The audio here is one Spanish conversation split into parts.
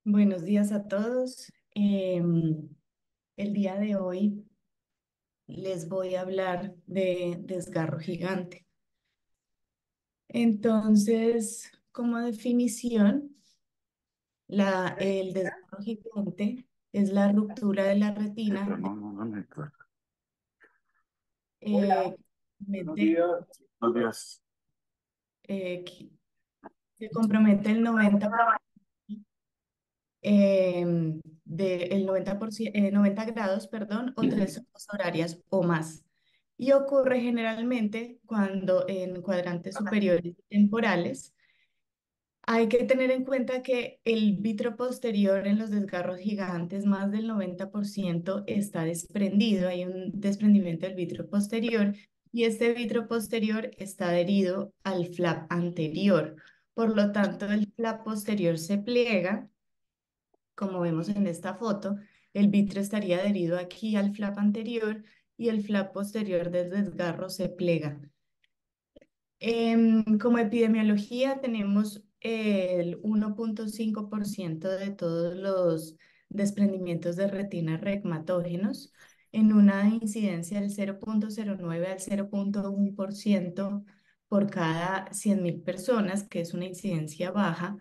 Buenos días a todos. El día de hoy les voy a hablar de desgarro gigante. Entonces, como definición, el desgarro gigante es la ruptura de la Pero retina no necesito. eh, Buenos compromete, días. Buenos días. que que compromete el 90%, el 90 grados, perdón, o 3 zonas horarias o más. Y ocurre generalmente cuando en cuadrantes superiores temporales. Hay que tener en cuenta que el vitro posterior en los desgarros gigantes, más del 90% está desprendido. Hay un desprendimiento del vitro posterior y este vitro posterior está adherido al flap anterior. Por lo tanto, el flap posterior se pliega, como vemos en esta foto. El vitro estaría adherido aquí al flap anterior y el flap posterior del desgarro se plega. Como epidemiología tenemos el 1,5% de todos los desprendimientos de retina regmatógenos en una incidencia del 0,09 al 0,1% por cada 100.000 personas, que es una incidencia baja.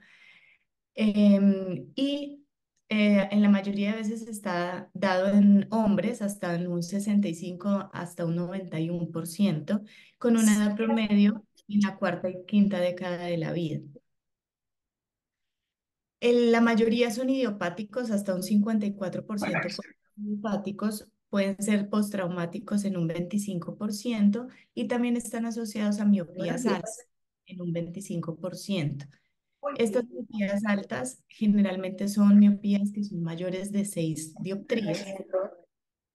Y en la mayoría de veces está dado en hombres hasta en un 65 hasta un 91%, con una edad promedio en la cuarta y quinta década de la vida. La mayoría son idiopáticos, hasta un 54% son idiopáticos, pueden ser postraumáticos en un 25% y también están asociados a miopías altas en un 25%. Estas miopías altas generalmente son miopías que son mayores de 6 dioptrías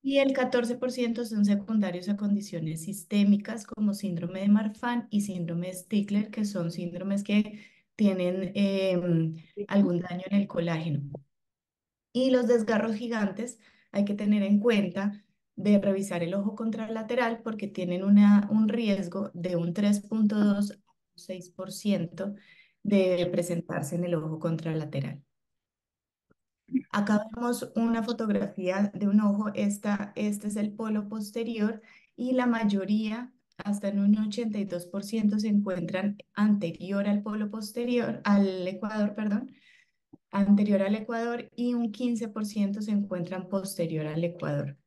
y el 14% son secundarios a condiciones sistémicas como síndrome de Marfan y síndrome de Stickler, que son síndromes que tienen algún daño en el colágeno. Y los desgarros gigantes hay que tener en cuenta de revisar el ojo contralateral porque tienen un riesgo de un 3,2 a 6% de presentarse en el ojo contralateral. Acá vemos una fotografía de un ojo. Este es el polo posterior y la mayoría, hasta en un 82%, se encuentran anterior al polo posterior, al ecuador, perdón, anterior al ecuador, y un 15% se encuentran posterior al ecuador.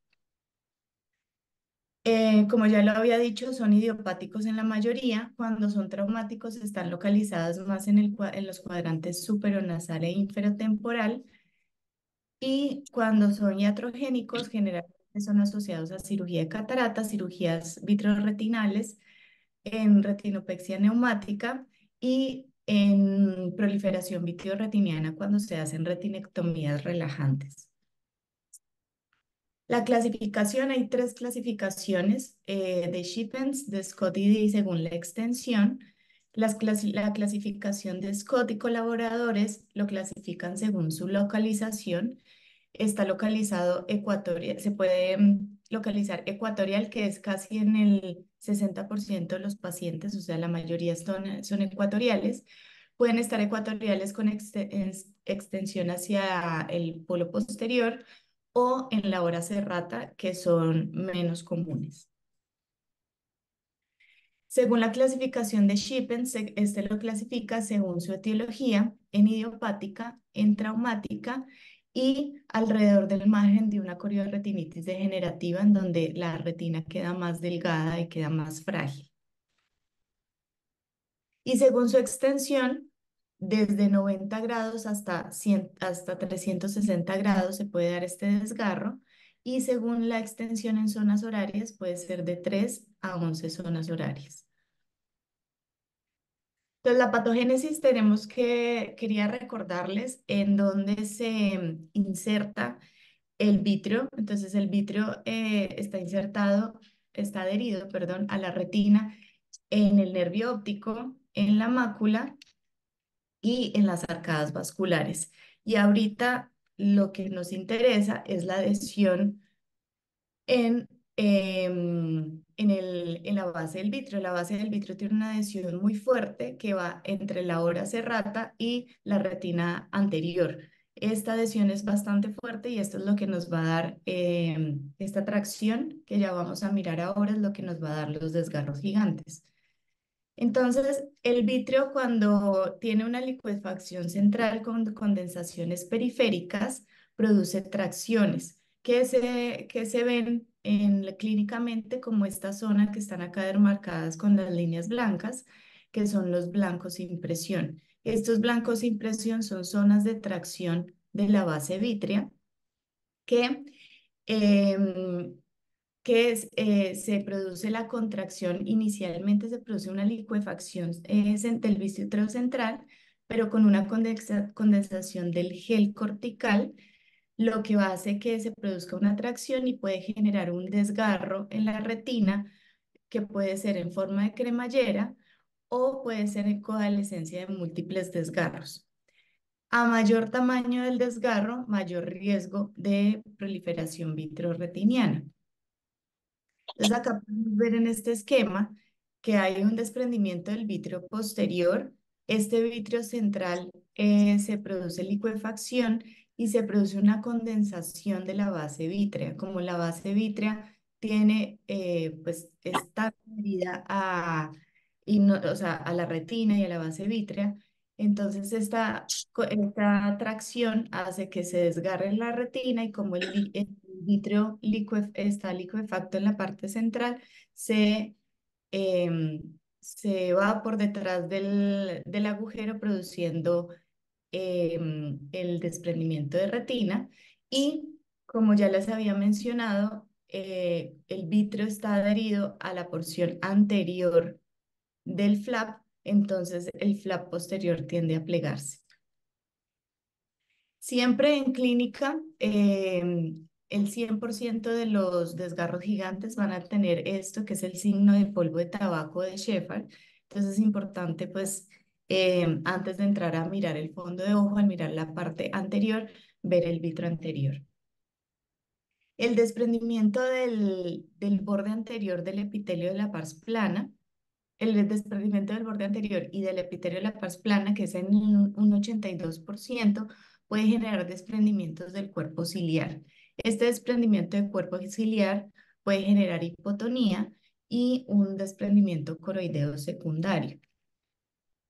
Como ya lo había dicho, son idiopáticos en la mayoría. Cuando son traumáticos están localizados más en los cuadrantes superonasal e inferotemporal. Y cuando son iatrogénicos, generalmente son asociados a cirugía de catarata, cirugías vitrorretinales, en retinopexia neumática y en proliferación vitreoretiniana cuando se hacen retinectomías relajantes. La clasificación, hay tres clasificaciones de Shippens, de Scott y Dee según la extensión. La clasificación de Scott y colaboradores lo clasifican según su localización. Está localizado ecuatorial, se puede localizar ecuatorial, que es casi en el 60% de los pacientes, o sea, la mayoría son ecuatoriales. Pueden estar ecuatoriales con extensión hacia el polo posterior o en la hora serrata, que son menos comunes. Según la clasificación de Shippen, este lo clasifica según su etiología en idiopática, en traumática y alrededor del margen de una corioretinitis degenerativa en donde la retina queda más delgada y queda más frágil. Y según su extensión, desde 90 grados hasta 100, hasta 360 grados se puede dar este desgarro y según la extensión en zonas horarias puede ser de 3 a 11 zonas horarias. Entonces, la patogénesis quería recordarles en dónde se inserta el vitrio. Entonces, el vitrio está adherido, perdón, a la retina, en el nervio óptico, en la mácula y en las arcadas vasculares. Y ahorita lo que nos interesa es la adhesión en la base del vitrio. La base del vitrio tiene una adhesión muy fuerte que va entre la hora serrata y la retina anterior. esta adhesión es bastante fuerte y esto es lo que nos va a dar esta tracción que ya vamos a mirar ahora, es lo que nos va a dar los desgarros gigantes. Entonces, el vitrio cuando tiene una licuefacción central con condensaciones periféricas, produce tracciones que se ven clínicamente como esta zona que están acá demarcadas con las líneas blancas, que son los blancos sin presión. Estos blancos sin presión son zonas de tracción de la base vítrea que em, se produce la contracción, inicialmente se produce una licuefacción del víscero central, pero con una condensación del gel cortical, lo que hace que se produzca una tracción y puede generar un desgarro en la retina, que puede ser en forma de cremallera o puede ser en coalescencia de múltiples desgarros. A mayor tamaño del desgarro, mayor riesgo de proliferación vitreoretiniana. Entonces acá podemos ver en este esquema que hay un desprendimiento del vítreo posterior. Este vítreo central se produce licuefacción y se produce una condensación de la base vítrea. Como la base vítrea tiene, pues está adherida o sea, a la retina y a la base vítrea, entonces esta atracción hace que se desgarre la retina y como el vitrio está licuefacto en la parte central, se va por detrás del agujero produciendo el desprendimiento de retina y como ya les había mencionado, el vitrio está adherido a la porción anterior del flap, entonces el flap posterior tiende a plegarse. Siempre en clínica, el 100% de los desgarros gigantes van a tener esto, que es el signo de polvo de tabaco de Shepard. Entonces es importante, pues, antes de entrar a mirar el fondo de ojo, al mirar la parte anterior, ver el vitro anterior. El desprendimiento del borde anterior del epitelio de la pars plana, el desprendimiento del borde anterior y del epitelio de la pars plana, que es en un 82%, puede generar desprendimientos del cuerpo ciliar. Este desprendimiento del cuerpo ciliar puede generar hipotonía y un desprendimiento coroideo secundario.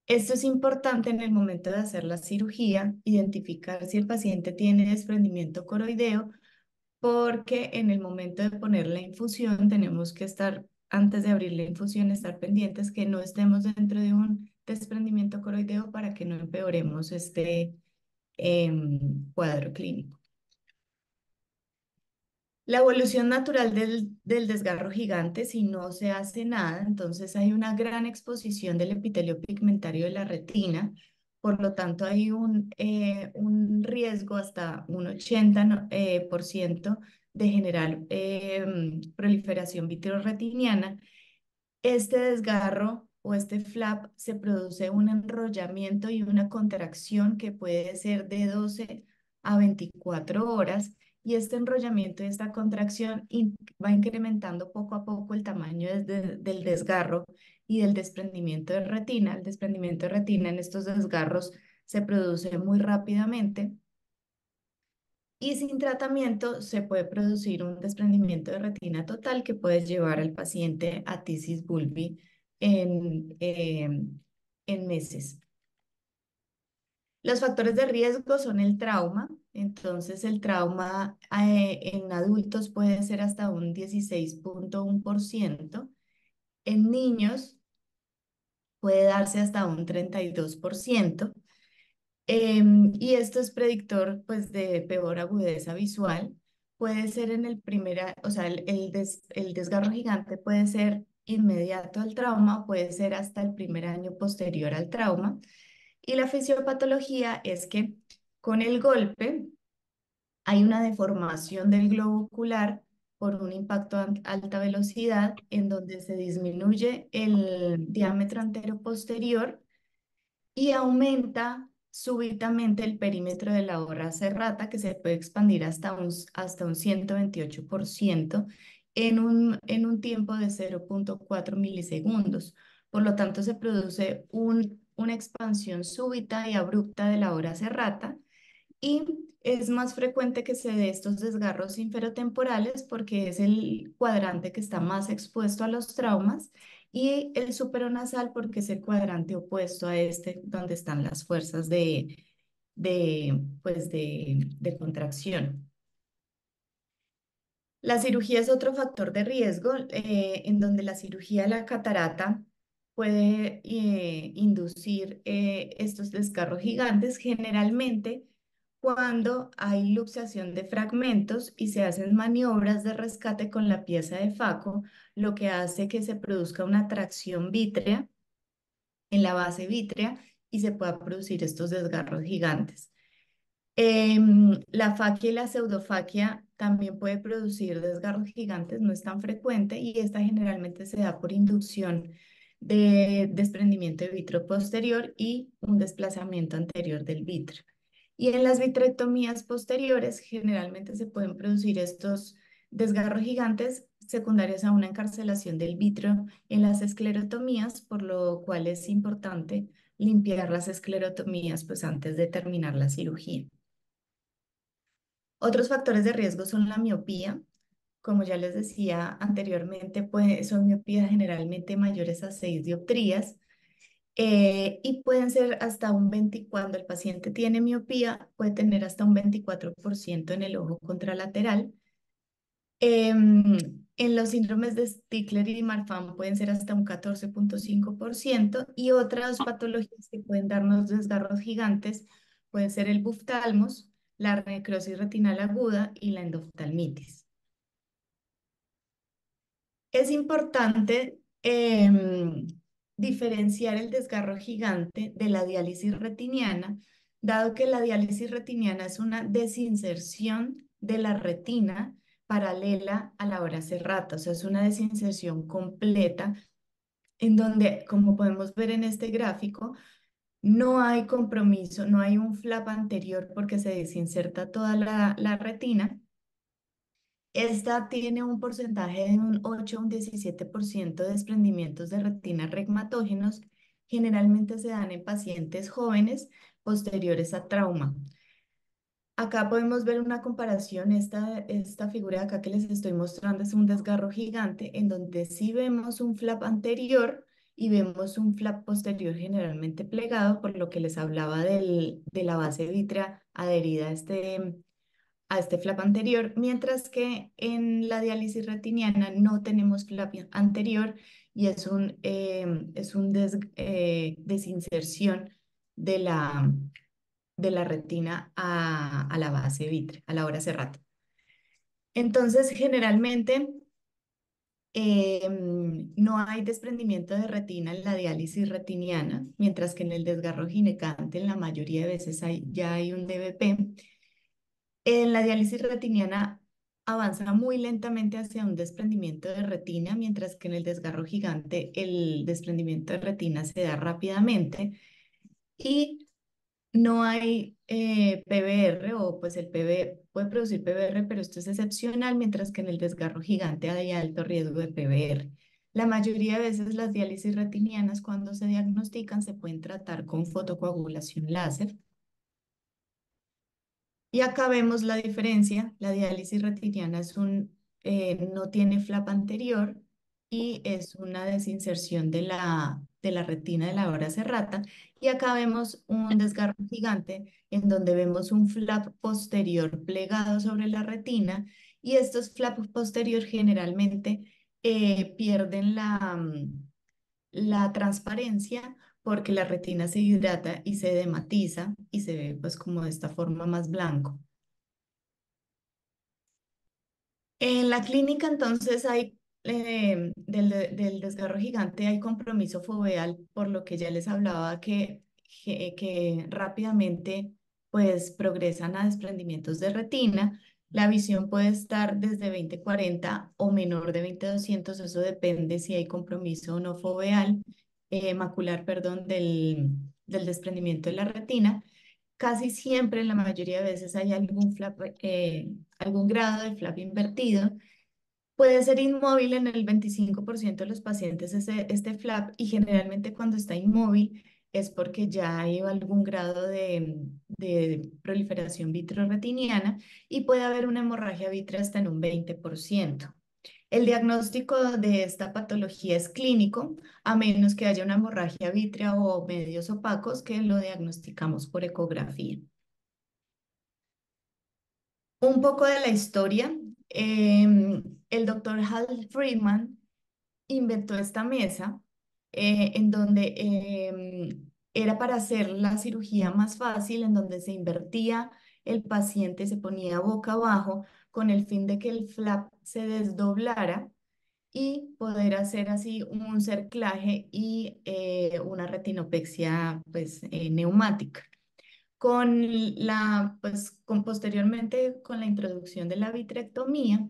Esto es importante en el momento de hacer la cirugía, identificar si el paciente tiene desprendimiento coroideo, porque en el momento de poner la infusión tenemos que estar, antes de abrir la infusión, estar pendientes que no estemos dentro de un desprendimiento coroideo para que no empeoremos este cuadro clínico. La evolución natural del desgarro gigante, si no se hace nada, entonces hay una gran exposición del epitelio pigmentario de la retina, por lo tanto hay un riesgo hasta un 80% de generar proliferación vitreoretiniana. Este desgarro o este flap se produce un enrollamiento y una contracción que puede ser de 12 a 24 horas y este enrollamiento y esta contracción va incrementando poco a poco el tamaño del desgarro y del desprendimiento de retina. El desprendimiento de retina en estos desgarros se produce muy rápidamente y sin tratamiento se puede producir un desprendimiento de retina total que puede llevar al paciente a tisis bulbi en meses. Los factores de riesgo son el trauma. Entonces, el trauma en adultos puede ser hasta un 16,1%. En niños puede darse hasta un 32%. Y esto es predictor, pues, de peor agudeza visual. Puede ser en o sea, el desgarro gigante puede ser inmediato al trauma, puede ser hasta el primer año posterior al trauma. Y la fisiopatología es que con el golpe hay una deformación del globo ocular por un impacto a alta velocidad en donde se disminuye el diámetro antero posterior y aumenta súbitamente el perímetro de la obra serrata, que se puede expandir hasta un 128% en un tiempo de 0,4 milisegundos. Por lo tanto, se produce una expansión súbita y abrupta de la obra serrata y es más frecuente que se dé estos desgarros inferotemporales porque es el cuadrante que está más expuesto a los traumas y el superonasal porque es el cuadrante opuesto a este donde están las fuerzas de contracción. La cirugía es otro factor de riesgo en donde la cirugía de la catarata puede inducir estos desgarros gigantes, generalmente cuando hay luxación de fragmentos y se hacen maniobras de rescate con la pieza de Faco, lo que hace que se produzca una tracción vítrea en la base vítrea y se pueda producir estos desgarros gigantes. La faquia y la pseudofaquia también puede producir desgarros gigantes, no es tan frecuente y esta generalmente se da por inducción de desprendimiento de vitro posterior y un desplazamiento anterior del vitro. Y en las vitrectomías posteriores generalmente se pueden producir estos desgarros gigantes secundarios a una encarcelación del vitro en las esclerotomías, por lo cual es importante limpiar las esclerotomías pues antes de terminar la cirugía. Otros factores de riesgo son la miopía. Como ya les decía anteriormente, pues, son miopías generalmente mayores a 6 dioptrías y pueden ser hasta un 20, cuando el paciente tiene miopía, puede tener hasta un 24% en el ojo contralateral. En los síndromes de Stickler y Marfan pueden ser hasta un 14,5% y otras patologías que pueden darnos desgarros gigantes pueden ser el buftalmos, la necrosis retinal aguda y la endoftalmitis. Es importante diferenciar el desgarro gigante de la diálisis retiniana, dado que la diálisis retiniana es una desinserción de la retina paralela a la hora serrata, o sea, es una desinserción completa en donde, como podemos ver en este gráfico, no hay compromiso, no hay un flap anterior porque se desinserta toda la retina. Esta tiene un porcentaje de un 8 a un 17% de desprendimientos de retina regmatógenos. Generalmente se dan en pacientes jóvenes posteriores a trauma. Acá podemos ver una comparación. Esta figura de acá que les estoy mostrando es un desgarro gigante en donde sí vemos un flap anterior y vemos un flap posterior generalmente plegado, por lo que les hablaba de la base vítrea adherida a este flap anterior, mientras que en la diálisis retiniana no tenemos flap anterior y es un desinserción de la retina a la base vitrea, a la hora serrata. Entonces, generalmente no hay desprendimiento de retina en la diálisis retiniana, mientras que en el desgarro ginecante en la mayoría de veces ya hay un DVP. En la diálisis retiniana avanza muy lentamente hacia un desprendimiento de retina, mientras que en el desgarro gigante el desprendimiento de retina se da rápidamente y no hay PVR o pues el PV puede producir PVR, pero esto es excepcional, mientras que en el desgarro gigante hay alto riesgo de PVR. La mayoría de veces las diálisis retinianas cuando se diagnostican se pueden tratar con fotocoagulación láser. Y acá vemos la diferencia. La diálisis retiniana no tiene flap anterior y es una desinserción de la retina de la hora serrata. Y acá vemos un desgarro gigante en donde vemos un flap posterior plegado sobre la retina y estos flaps posterior generalmente pierden la transparencia porque la retina se hidrata y se dematiza y se ve pues como de esta forma más blanco. En la clínica entonces del desgarro gigante hay compromiso foveal, por lo que ya les hablaba que rápidamente pues progresan a desprendimientos de retina. La visión puede estar desde 20/40 o menor de 20/200, eso depende si hay compromiso o no foveal, macular, perdón, del desprendimiento de la retina. Casi siempre, en la mayoría de veces, hay algún flap, algún grado de flap invertido. Puede ser inmóvil en el 25% de los pacientes este flap y generalmente cuando está inmóvil es porque ya hay algún grado de proliferación vitrorretiniana y puede haber una hemorragia vitrea hasta en un 20%. El diagnóstico de esta patología es clínico, a menos que haya una hemorragia vítrea o medios opacos que lo diagnosticamos por ecografía. Un poco de la historia. El doctor Hal Friedman inventó esta mesa en donde era para hacer la cirugía más fácil, en donde se invertía el paciente, se ponía boca abajo con el fin de que el flap se desdoblara y poder hacer así un cerclaje y una retinopexia pues, neumática. Posteriormente, con la introducción de la vitrectomía,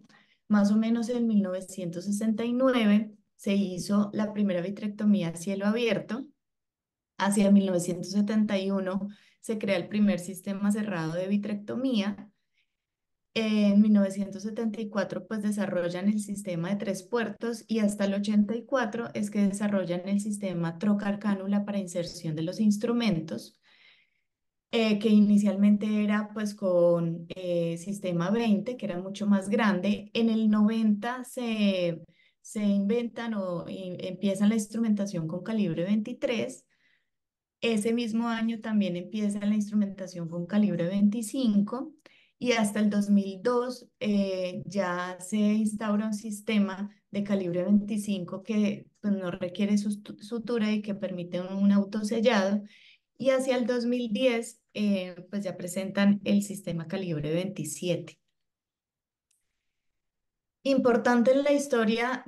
más o menos en 1969, se hizo la primera vitrectomía a cielo abierto. Hacia 1971 se crea el primer sistema cerrado de vitrectomía. En 1974 pues desarrollan el sistema de 3 puertos y hasta el 84 es que desarrollan el sistema trocar cánula para inserción de los instrumentos, que inicialmente era pues con sistema 20, que era mucho más grande. En el 90 se inventan empiezan la instrumentación con calibre 23. Ese mismo año también empieza la instrumentación con calibre 25 y hasta el 2002 ya se instaura un sistema de calibre 25 que pues, no requiere sutura y que permite un autosellado. Y hacia el 2010 pues ya presentan el sistema calibre 27. Importante en la historia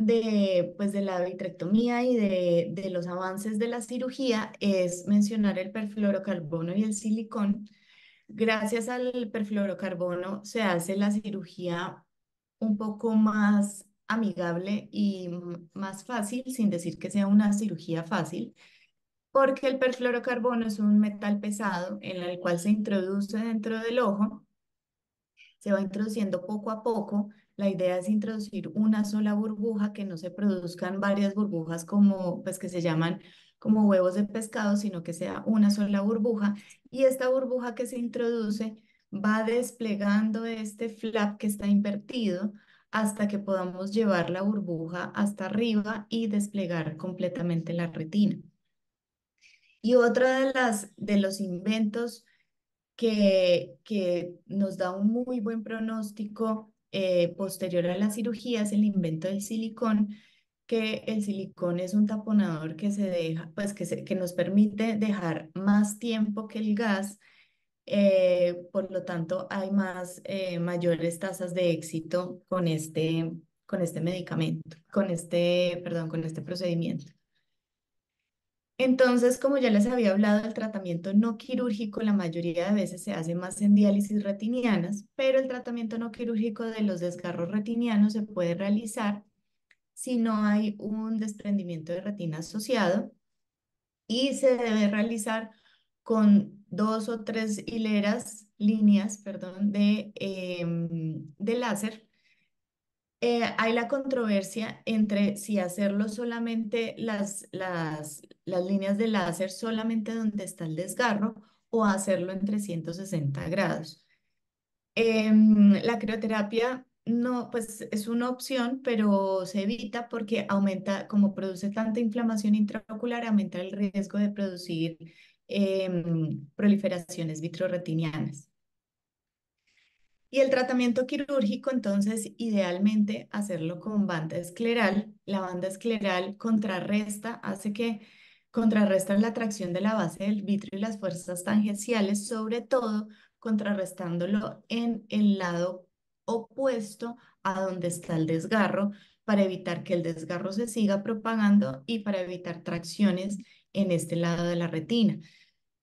pues, de la vitrectomía y de los avances de la cirugía es mencionar el perfluorocarbono y el silicón. Gracias al perfluorocarbono se hace la cirugía un poco más amigable y más fácil, sin decir que sea una cirugía fácil, porque el perfluorocarbono es un metal pesado en el cual se introduce dentro del ojo, se va introduciendo poco a poco. La idea es introducir una sola burbuja, que no se produzcan varias burbujas como, pues que se llaman como huevos de pescado, sino que sea una sola burbuja. Y esta burbuja que se introduce va desplegando este flap que está invertido hasta que podamos llevar la burbuja hasta arriba y desplegar completamente la retina. Y otra de los inventos que nos da un muy buen pronóstico posterior a la cirugía es el invento del silicón, que el silicón es un taponador que se deja, pues que nos permite dejar más tiempo que el gas. Por lo tanto, hay mayores tasas de éxito con este medicamento, perdón, con este procedimiento. Entonces, como ya les había hablado, el tratamiento no quirúrgico la mayoría de veces se hace más en diálisis retinianas, pero el tratamiento no quirúrgico de los desgarros retinianos se puede realizar si no hay un desprendimiento de retina asociado y se debe realizar con 2 o 3 líneas, perdón, de láser. Hay la controversia entre si hacerlo solamente las líneas de láser solamente donde está el desgarro o hacerlo en 360 grados. La crioterapia no, pues es una opción, pero se evita porque aumenta, como produce tanta inflamación intraocular, aumenta el riesgo de producir proliferaciones vitrorretinianas. Y el tratamiento quirúrgico, entonces, idealmente hacerlo con banda escleral. La banda escleral contrarresta la tracción de la base del vitrio y las fuerzas tangenciales, sobre todo contrarrestándolo en el lado opuesto a donde está el desgarro, para evitar que el desgarro se siga propagando y para evitar tracciones en este lado de la retina.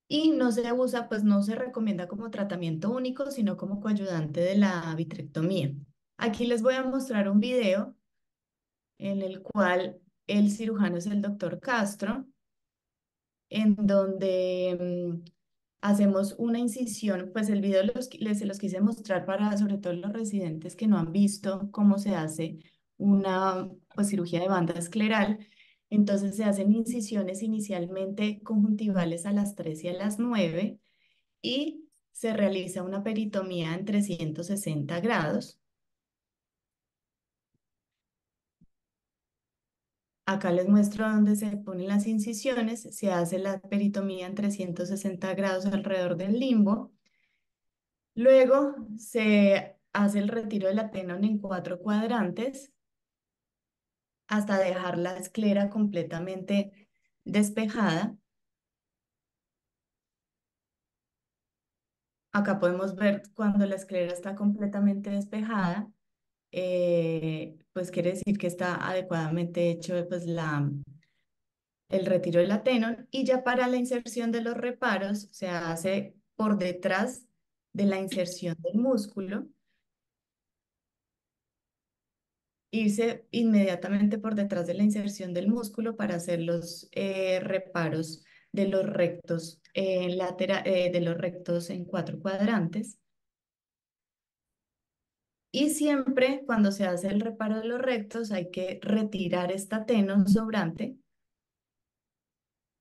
Y no se usa, pues no se recomienda como tratamiento único, sino como coayudante de la vitrectomía. Aquí les voy a mostrar un video en el cual el cirujano es el doctor Castro, en donde hacemos una incisión. Pues el video se los quise mostrar para sobre todo los residentes que no han visto cómo se hace una pues, cirugía de banda escleral. Entonces se hacen incisiones inicialmente conjuntivales a las 3 y a las 9 y se realiza una peritomía en 360 grados. Acá les muestro dónde se ponen las incisiones. Se hace la peritomía en 360 grados alrededor del limbo. Luego se hace el retiro del atenón en 4 cuadrantes hasta dejar la esclera completamente despejada. Acá podemos ver cuando la esclera está completamente despejada, pues quiere decir que está adecuadamente hecho pues, el retiro del atenón. Y ya para la inserción de los reparos se hace por detrás de la inserción del músculo, irse inmediatamente por detrás de la inserción del músculo para hacer los reparos de los rectos, de los rectos en 4 cuadrantes. Y siempre cuando se hace el reparo de los rectos hay que retirar esta tenon sobrante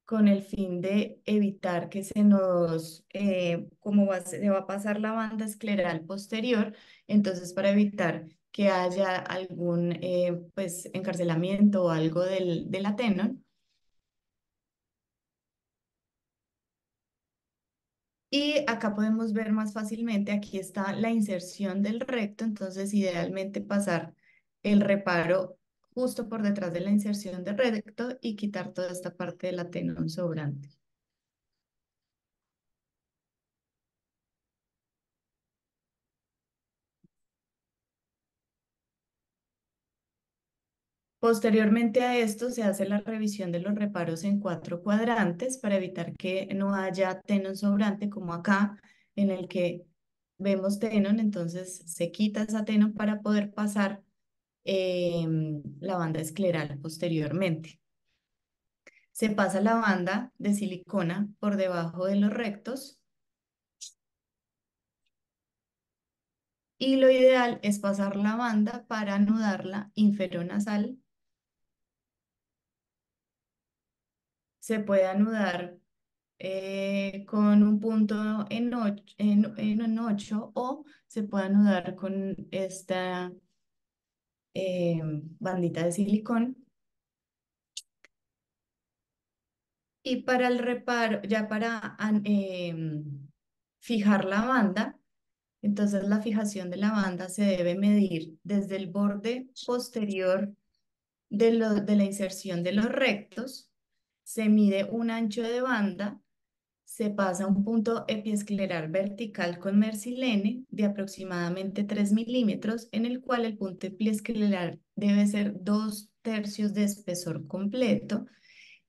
con el fin de evitar que se nos, se va a pasar la banda escleral posterior, entonces para evitar que haya algún pues encarcelamiento o algo de la tenon. Y acá podemos ver más fácilmente, aquí está la inserción del recto, entonces idealmente pasar el reparo justo por detrás de la inserción del recto y quitar toda esta parte de la tenón sobrante. Posteriormente a esto se hace la revisión de los reparos en 4 cuadrantes para evitar que no haya tenón sobrante como acá en el que vemos tenón, entonces se quita esa tenón para poder pasar la banda escleral posteriormente. Se pasa la banda de silicona por debajo de los rectos y lo ideal es pasar la banda para anudarla inferonasal. Se puede anudar con un punto en 8 o se puede anudar con esta bandita de silicón. Y para el reparo, ya para fijar la banda, entonces la fijación de la banda se debe medir desde el borde posterior de la inserción de los rectos, se mide un ancho de banda, se pasa un punto epiescleral vertical con mercilene de aproximadamente 3 milímetros, en el cual el punto epiescleral debe ser 2/3 de espesor completo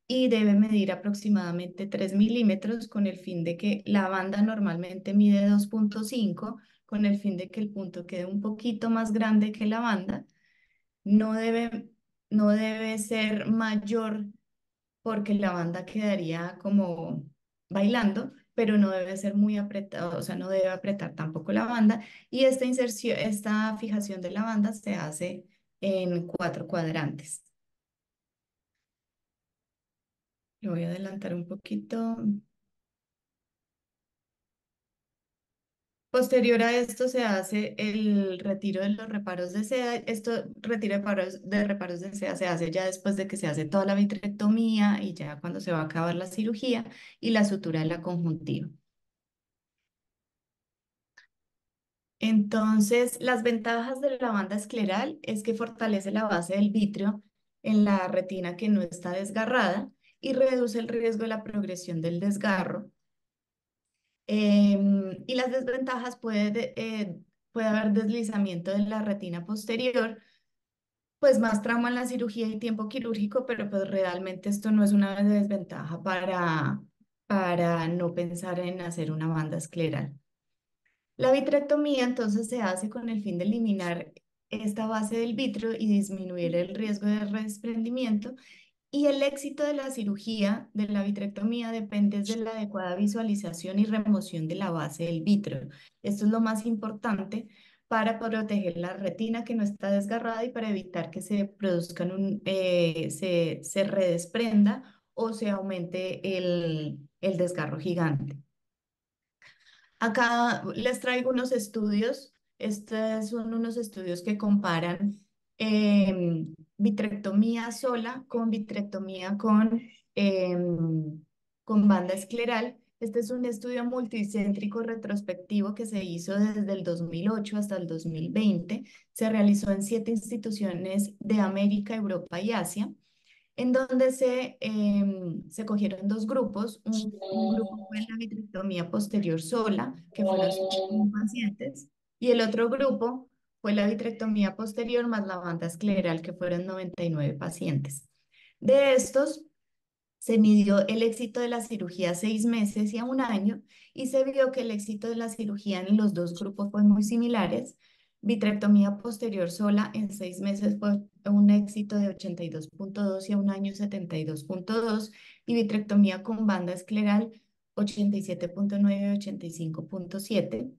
y debe medir aproximadamente 3 milímetros con el fin de que la banda normalmente mide 2,5, con el fin de que el punto quede un poquito más grande que la banda. No debe, no debe ser mayor porque la banda quedaría como bailando, pero no debe ser muy apretado, o sea, no debe apretar tampoco la banda. Y esta inserción, esta fijación de la banda se hace en 4 cuadrantes. Lo voy a adelantar un poquito. Posterior a esto se hace el retiro de los reparos de seda. Esto, retiro de reparos de seda se hace ya después de que se hace toda la vitrectomía y ya cuando se va a acabar la cirugía y la sutura de la conjuntiva. Entonces, las ventajas de la banda escleral es que fortalece la base del vítreo en la retina que no está desgarrada y reduce el riesgo de la progresión del desgarro. Y las desventajas puede haber deslizamiento de la retina posterior, pues más trauma en la cirugía y tiempo quirúrgico, pero pues realmente esto no es una desventaja para no pensar en hacer una banda escleral. La vitrectomía entonces se hace con el fin de eliminar esta base del vitrio y disminuir el riesgo de desprendimiento. Y el éxito de la cirugía de la vitrectomía depende de la adecuada visualización y remoción de la base del vitrio. Esto es lo más importante para proteger la retina que no está desgarrada y para evitar que se produzcan se redesprenda o se aumente el desgarro gigante. Acá les traigo unos estudios. Estos son unos estudios que comparan vitrectomía sola con vitrectomía con banda escleral. Este es un estudio multicéntrico retrospectivo que se hizo desde el 2008 hasta el 2020. Se realizó en 7 instituciones de América, Europa y Asia, en donde se cogieron dos grupos. Un grupo fue la vitrectomía posterior sola, que fueron 101 pacientes, y el otro grupo fue la vitrectomía posterior más la banda escleral, que fueron 99 pacientes. De estos, se midió el éxito de la cirugía a 6 meses y a un año, y se vio que el éxito de la cirugía en los dos grupos fue muy similares. Vitrectomía posterior sola en 6 meses fue un éxito de 82,2 y a un año 72,2, y vitrectomía con banda escleral 87,9 y 85,7.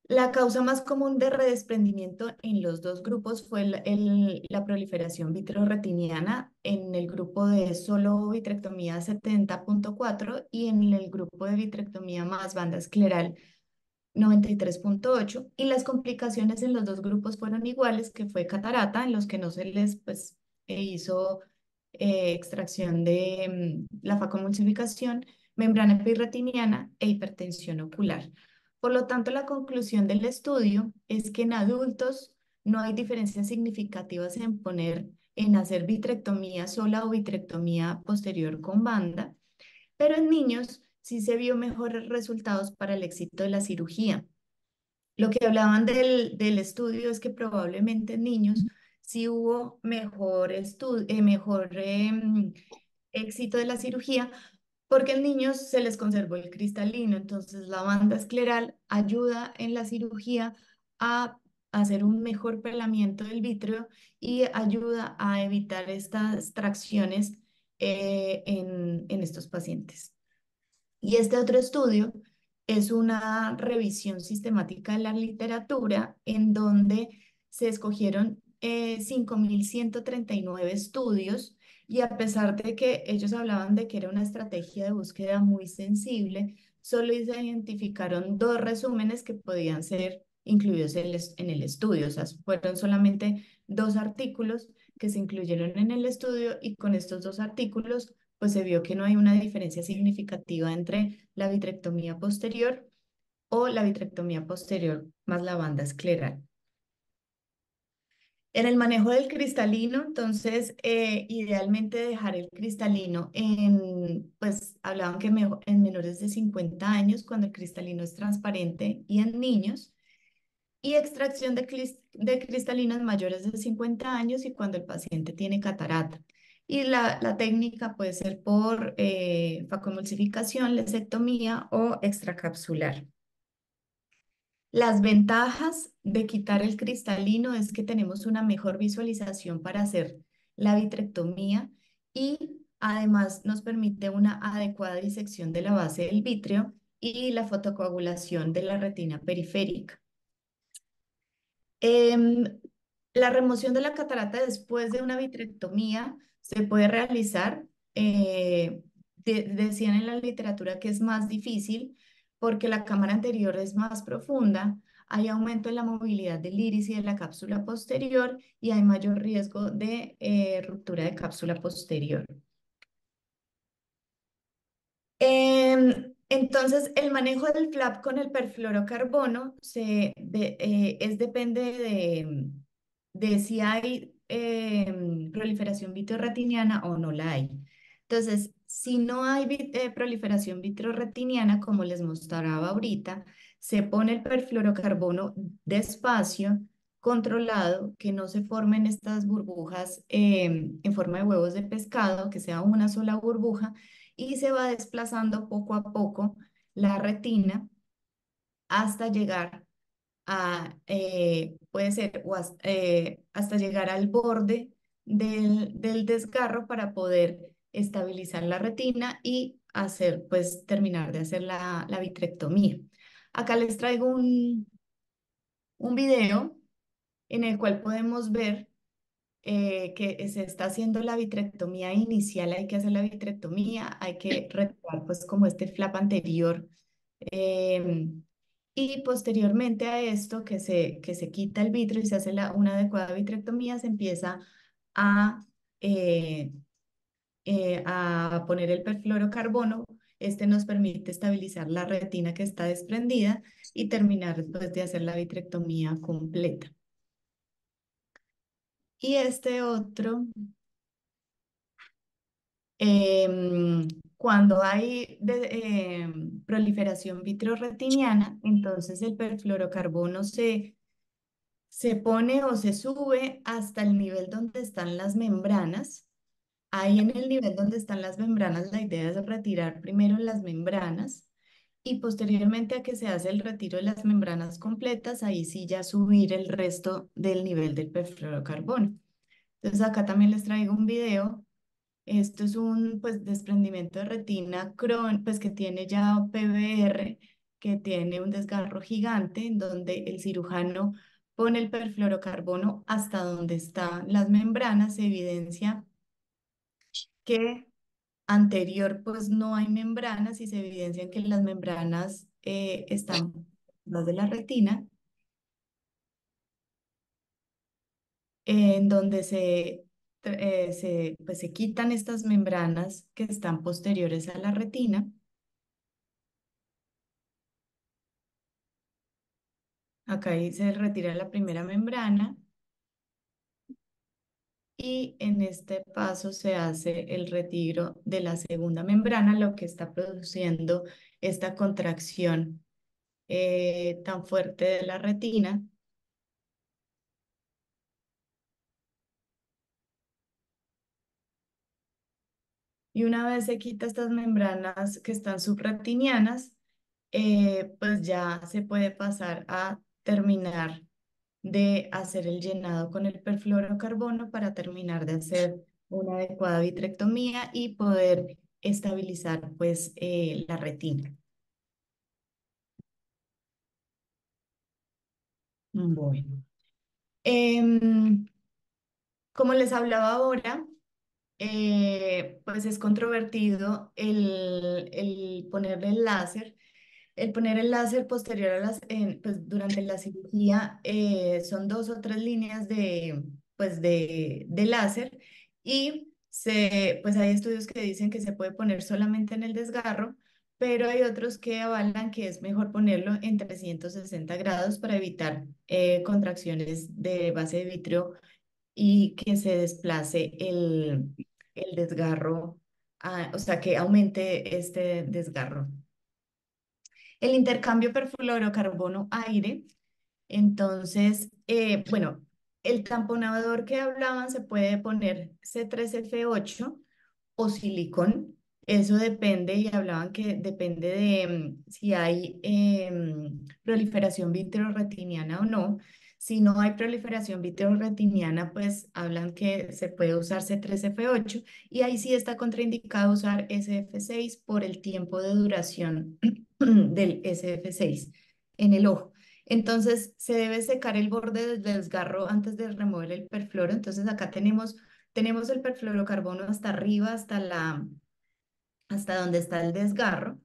La causa más común de redesprendimiento en los dos grupos fue la proliferación vitrorretiniana en el grupo de solo vitrectomía 70,4 y en el grupo de vitrectomía más banda escleral 93,8, y las complicaciones en los dos grupos fueron iguales, que fue catarata, en los que no se les pues, hizo extracción de la facomulsificación, membrana epirretiniana e hipertensión ocular. Por lo tanto, la conclusión del estudio es que en adultos no hay diferencias significativas en hacer vitrectomía sola o vitrectomía posterior con banda, pero en niños sí se vio mejores resultados para el éxito de la cirugía. Lo que hablaban del estudio es que probablemente en niños sí hubo mejor éxito de la cirugía, porque en niños se les conservó el cristalino. Entonces la banda escleral ayuda en la cirugía a hacer un mejor pelamiento del vítreo y ayuda a evitar estas tracciones en estos pacientes. Y este otro estudio es una revisión sistemática de la literatura en donde se escogieron 5.139 estudios, y a pesar de que ellos hablaban de que era una estrategia de búsqueda muy sensible, solo se identificaron dos resúmenes que podían ser incluidos en el estudio. O sea, fueron solamente dos artículos que se incluyeron en el estudio, y con estos dos artículos pues se vio que no hay una diferencia significativa entre la vitrectomía posterior o la vitrectomía posterior más la banda escleral. En el manejo del cristalino, entonces, idealmente dejar el cristalino pues hablaban que en menores de 50 años, cuando el cristalino es transparente, y en niños, y extracción de cristalinas mayores de 50 años y cuando el paciente tiene catarata. Y la técnica puede ser por facomulsificación, lesectomía o extracapsular. Las ventajas de quitar el cristalino es que tenemos una mejor visualización para hacer la vitrectomía, y además nos permite una adecuada disección de la base del vítreo y la fotocoagulación de la retina periférica. Em, la remoción de la catarata después de una vitrectomía se puede realizar. Decían en la literatura que es más difícil porque la cámara anterior es más profunda, hay aumento en la movilidad del iris y de la cápsula posterior, y hay mayor riesgo de ruptura de cápsula posterior. Entonces, el manejo del flap con el perfluorocarbono depende de si hay proliferación vitrorretiniana o no la hay. Entonces, si no hay proliferación vitrorretiniana, como les mostraba ahorita, se pone el perfluorocarbono despacio, controlado, que no se formen estas burbujas en forma de huevos de pescado, que sea una sola burbuja, y se va desplazando poco a poco la retina hasta llegar puede ser, hasta llegar al borde del desgarro, para poder estabilizar la retina y terminar de hacer la vitrectomía. Acá les traigo un video en el cual podemos ver que se está haciendo la vitrectomía inicial. Hay que hacer la vitrectomía, hay que retirar pues como este flap anterior. em, y posteriormente a esto, que se quita el vitrio y se hace una adecuada vitrectomía, se empieza a, eh, a poner el perfluorocarbono. Este nos permite estabilizar la retina que está desprendida y terminar después de hacer la vitrectomía completa. Y este otro, cuando hay proliferación vitreoretiniana, entonces el perfluorocarbono se pone o se sube hasta el nivel donde están las membranas. Ahí en el nivel donde están las membranas, la idea es retirar primero las membranas y posteriormente a que se hace el retiro de las membranas completas, ahí sí ya subir el resto del nivel del perfluorocarbono. Entonces acá también les traigo un video. Esto es un pues desprendimiento de retina pues que tiene ya PBR, que tiene un desgarro gigante en donde el cirujano pone el perfluorocarbono hasta donde están las membranas. Se evidencia que anterior pues no hay membranas y se evidencia que las membranas están más de la retina, en donde pues, se quitan estas membranas que están posteriores a la retina. Acá ahí se retira la primera membrana y en este paso se hace el retiro de la segunda membrana, lo que está produciendo esta contracción tan fuerte de la retina. Y una vez se quita estas membranas que están subretinianas, pues ya se puede pasar a terminar de hacer el llenado con el perfluorocarbono para terminar de hacer una adecuada vitrectomía y poder estabilizar pues la retina. Bueno, em, como les hablaba ahora, pues es controvertido el ponerle el láser. El poner el láser posterior a pues durante la cirugía son 2 o 3 líneas pues de láser y pues hay estudios que dicen que se puede poner solamente en el desgarro, pero hay otros que avalan que es mejor ponerlo en 360 grados para evitar contracciones de base de vitrio y que se desplace el desgarro, o sea, que aumente este desgarro. El intercambio perfluorocarbono-aire, entonces, bueno, el tamponador que hablaban se puede poner C3F8 o silicón. Eso depende, y hablaban que depende de si hay proliferación vitreoretiniana o no. Si no hay proliferación vitreoretiniana, pues hablan que se puede usar C3F8 y ahí sí está contraindicado usar SF6 por el tiempo de duración del SF6 en el ojo. Entonces, se debe secar el borde del desgarro antes de remover el perfluoro. Entonces, acá tenemos el perfluorocarbono hasta arriba, hasta donde está el desgarro.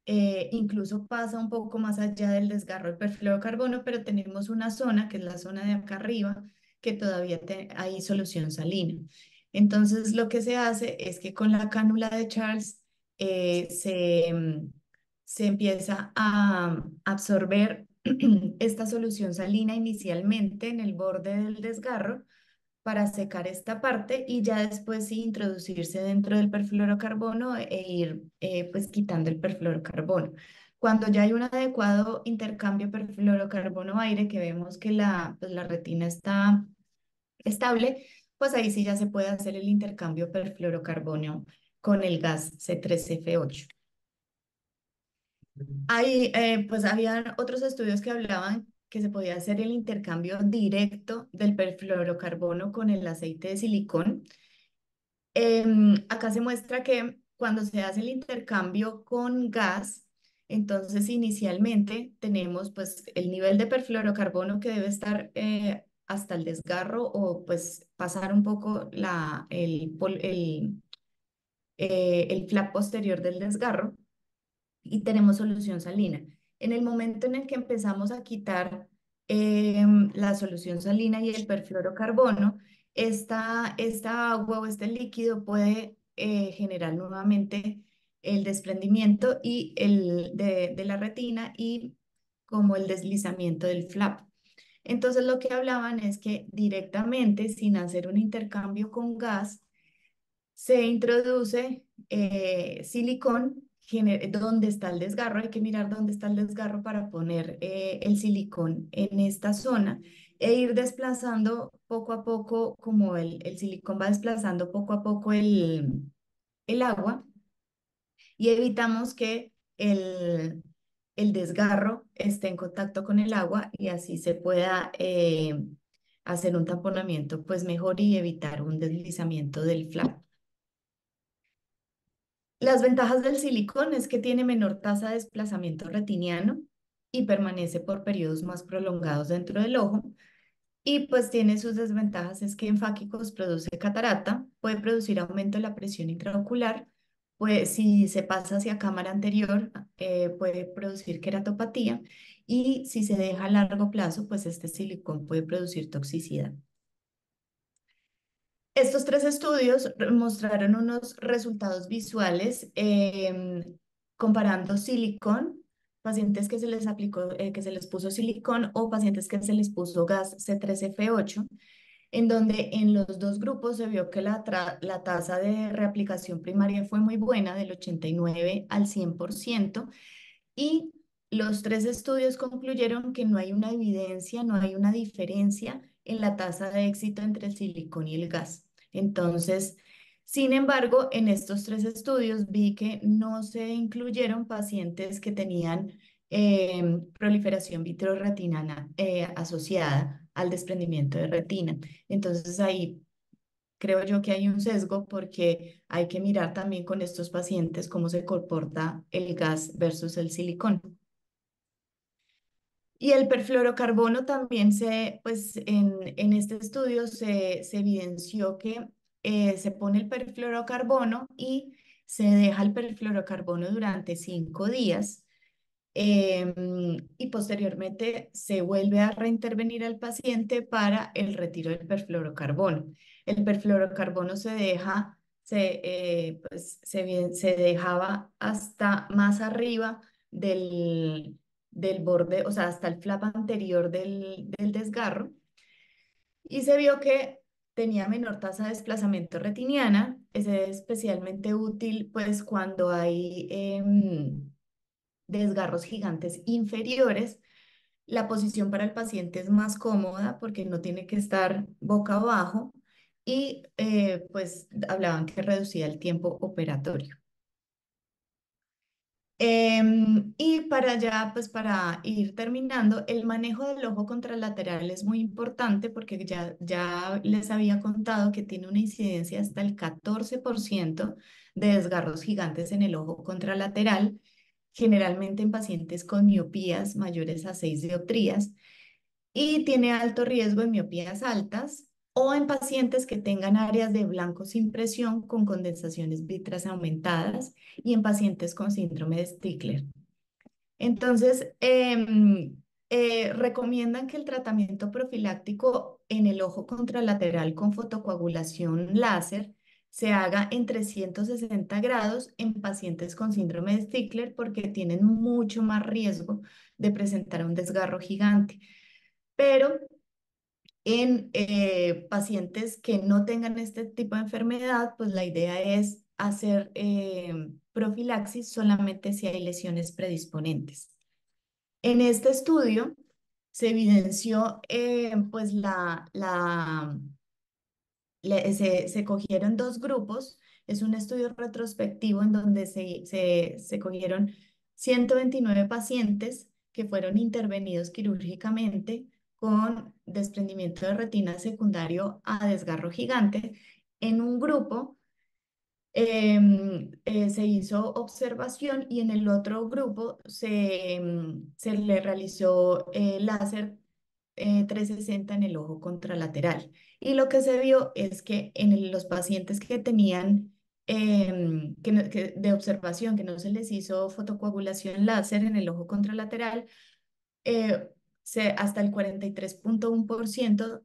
Incluso pasa un poco más allá del desgarro el perfluorocarbono, pero tenemos una zona, que es la zona de acá arriba, que todavía hay solución salina. Entonces, lo que se hace es que con la cánula de Charles se empieza a absorber esta solución salina inicialmente en el borde del desgarro para secar esta parte y ya después sí introducirse dentro del perfluorocarbono e ir pues quitando el perfluorocarbono. Cuando ya hay un adecuado intercambio perfluorocarbono-aire, que vemos que pues la retina está estable, pues ahí sí ya se puede hacer el intercambio perfluorocarbono con el gas C3F8. Pues habían otros estudios que hablaban que se podía hacer el intercambio directo del perfluorocarbono con el aceite de silicón. Acá se muestra que cuando se hace el intercambio con gas, Entonces, inicialmente tenemos pues el nivel de perfluorocarbono que debe estar hasta el desgarro o pues pasar un poco el flap posterior del desgarro y tenemos solución salina. En el momento en el que empezamos a quitar la solución salina y el perfluorocarbono, esta agua o este líquido puede generar nuevamente el desprendimiento de la retina y como el deslizamiento del flap. Entonces lo que hablaban es que directamente, sin hacer un intercambio con gas, se introduce silicón donde está el desgarro. Hay que mirar dónde está el desgarro para poner el silicón en esta zona e ir desplazando poco a poco, como el silicón va desplazando poco a poco el agua y evitamos que el desgarro esté en contacto con el agua y así se pueda hacer un tamponamiento pues mejor y evitar un deslizamiento del flap. Las ventajas del silicón es que tiene menor tasa de desplazamiento retiniano y permanece por periodos más prolongados dentro del ojo. Y pues tiene sus desventajas, es que en fáquicos produce catarata, puede producir aumento de la presión intraocular, pues si se pasa hacia cámara anterior, puede producir queratopatía y si se deja a largo plazo, pues este silicón puede producir toxicidad. Estos tres estudios mostraron unos resultados visuales comparando silicón, pacientes que se les aplicó, que se les puso silicón o pacientes que se les puso gas C3F8, en donde en los dos grupos se vio que la tasa de reaplicación primaria fue muy buena, del 89 al 100%, y los tres estudios concluyeron que no hay una evidencia, no hay una diferencia en la tasa de éxito entre el silicón y el gas. Entonces, sin embargo, en estos tres estudios vi que no se incluyeron pacientes que tenían proliferación vitrorretinana asociada al desprendimiento de retina. Entonces, ahí creo yo que hay un sesgo porque hay que mirar también con estos pacientes cómo se comporta el gas versus el silicón. Y el perfluorocarbono también pues en este estudio se evidenció que se pone el perfluorocarbono y se deja el perfluorocarbono durante 5 días y posteriormente se vuelve a reintervenir al paciente para el retiro del perfluorocarbono. El perfluorocarbono se dejaba hasta más arriba del borde, o sea, hasta el flap anterior del desgarro y se vio que tenía menor tasa de desplazamiento retiniana. Es especialmente útil pues cuando hay desgarros gigantes inferiores. La posición para el paciente es más cómoda porque no tiene que estar boca abajo y pues hablaban que reducía el tiempo operatorio. Y para ya, pues para ir terminando, el manejo del ojo contralateral es muy importante porque ya les había contado que tiene una incidencia hasta el 14% de desgarros gigantes en el ojo contralateral, generalmente en pacientes con miopías mayores a 6 dioptrías y tiene alto riesgo en miopías altas o en pacientes que tengan áreas de blanco sin presión con condensaciones vitreas aumentadas y en pacientes con síndrome de Stickler. Entonces, recomiendan que el tratamiento profiláctico en el ojo contralateral con fotocoagulación láser se haga en 360 grados en pacientes con síndrome de Stickler porque tienen mucho más riesgo de presentar un desgarro gigante. Pero en pacientes que no tengan este tipo de enfermedad, pues la idea es hacer profilaxis solamente si hay lesiones predisponentes. En este estudio se evidenció, pues se cogieron dos grupos, es un estudio retrospectivo en donde se cogieron 129 pacientes que fueron intervenidos quirúrgicamente con desprendimiento de retina secundario a desgarro gigante en un grupo Se hizo observación y en el otro grupo se le realizó láser 360 en el ojo contralateral. Y lo que se vio es que los pacientes que tenían de observación, que no se les hizo fotocoagulación láser en el ojo contralateral, eh, hasta el 43,1%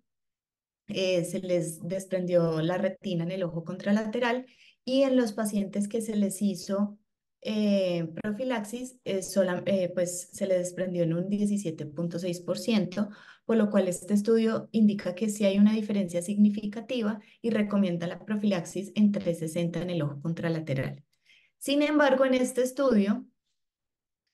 se les desprendió la retina en el ojo contralateral y en los pacientes que se les hizo profilaxis, pues se les desprendió en un 17,6%, por lo cual este estudio indica que sí hay una diferencia significativa y recomienda la profilaxis en 360 en el ojo contralateral. Sin embargo, en este estudio,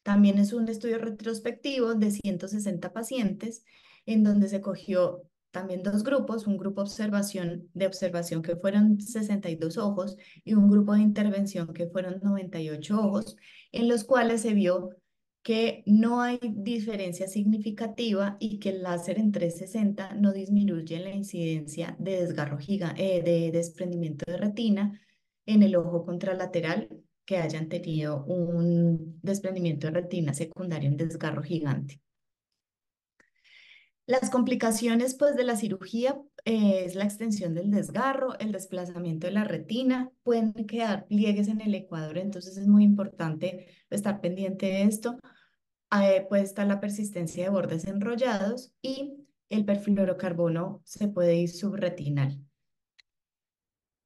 también es un estudio retrospectivo de 160 pacientes, en donde se cogió también dos grupos, un grupo de observación que fueron 62 ojos y un grupo de intervención que fueron 98 ojos, en los cuales se vio que no hay diferencia significativa y que el láser en 360 no disminuye la incidencia de de desprendimiento de retina en el ojo contralateral que hayan tenido un desprendimiento de retina secundario, un desgarro gigante. Las complicaciones pues, de la cirugía es la extensión del desgarro, el desplazamiento de la retina, pueden quedar pliegues en el ecuador, entonces es muy importante estar pendiente de esto. Puede estar la persistencia de bordes enrollados y el perfluorocarbono se puede ir subretinal.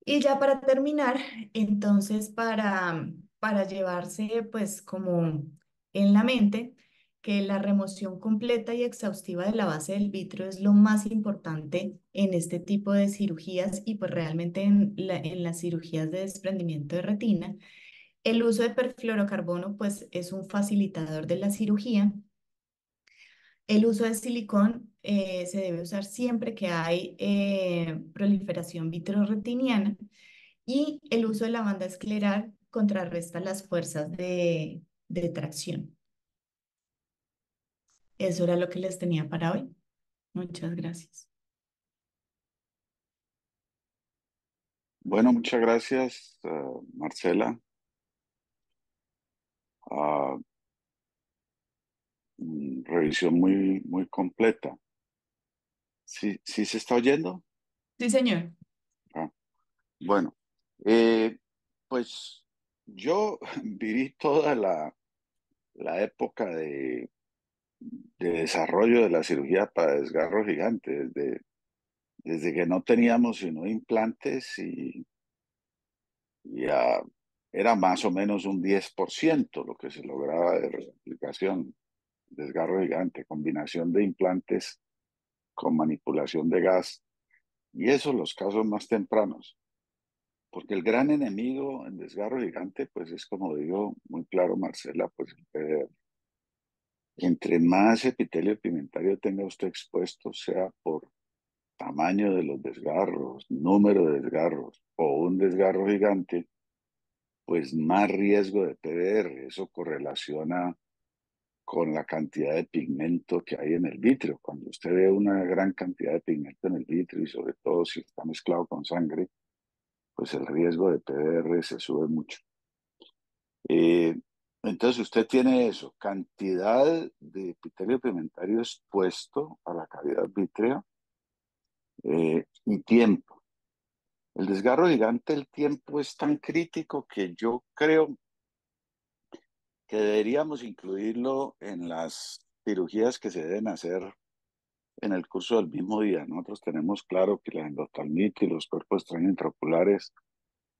Y ya para terminar, entonces para llevarse pues como en la mente que la remoción completa y exhaustiva de la base del vitrio es lo más importante en este tipo de cirugías y pues realmente en las cirugías de desprendimiento de retina. El uso de perfluorocarbono pues es un facilitador de la cirugía. El uso de silicón se debe usar siempre que hay proliferación vitreoretiniana y el uso de la banda escleral contrarresta las fuerzas de tracción. Eso era lo que les tenía para hoy. Muchas gracias. Bueno, muchas gracias, Marcela. Ah, revisión muy completa. ¿Sí, sí se está oyendo? Sí, señor. Ah, bueno, eh, pues yo viví toda la época de desarrollo de la cirugía para desgarro gigante, desde que no teníamos sino implantes y era más o menos un 10% lo que se lograba de reaplicación, desgarro gigante, combinación de implantes con manipulación de gas, y esos los casos más tempranos, porque el gran enemigo en desgarro gigante, pues es como digo muy claro Marcela, pues el PDR. Entre más epitelio pigmentario tenga usted expuesto, sea por tamaño de los desgarros, número de desgarros o un desgarro gigante, pues más riesgo de PDR. Eso correlaciona con la cantidad de pigmento que hay en el vitrio. Cuando usted ve una gran cantidad de pigmento en el vitrio y sobre todo si está mezclado con sangre, pues el riesgo de PDR se sube mucho. Eh, entonces usted tiene eso, cantidad de epitelio pigmentario expuesto a la cavidad vítrea y tiempo. El desgarro gigante, el tiempo es tan crítico que yo creo que deberíamos incluirlo en las cirugías que se deben hacer en el curso del mismo día. Nosotros tenemos claro que la endoftalmitis y los cuerpos extraños intraoculares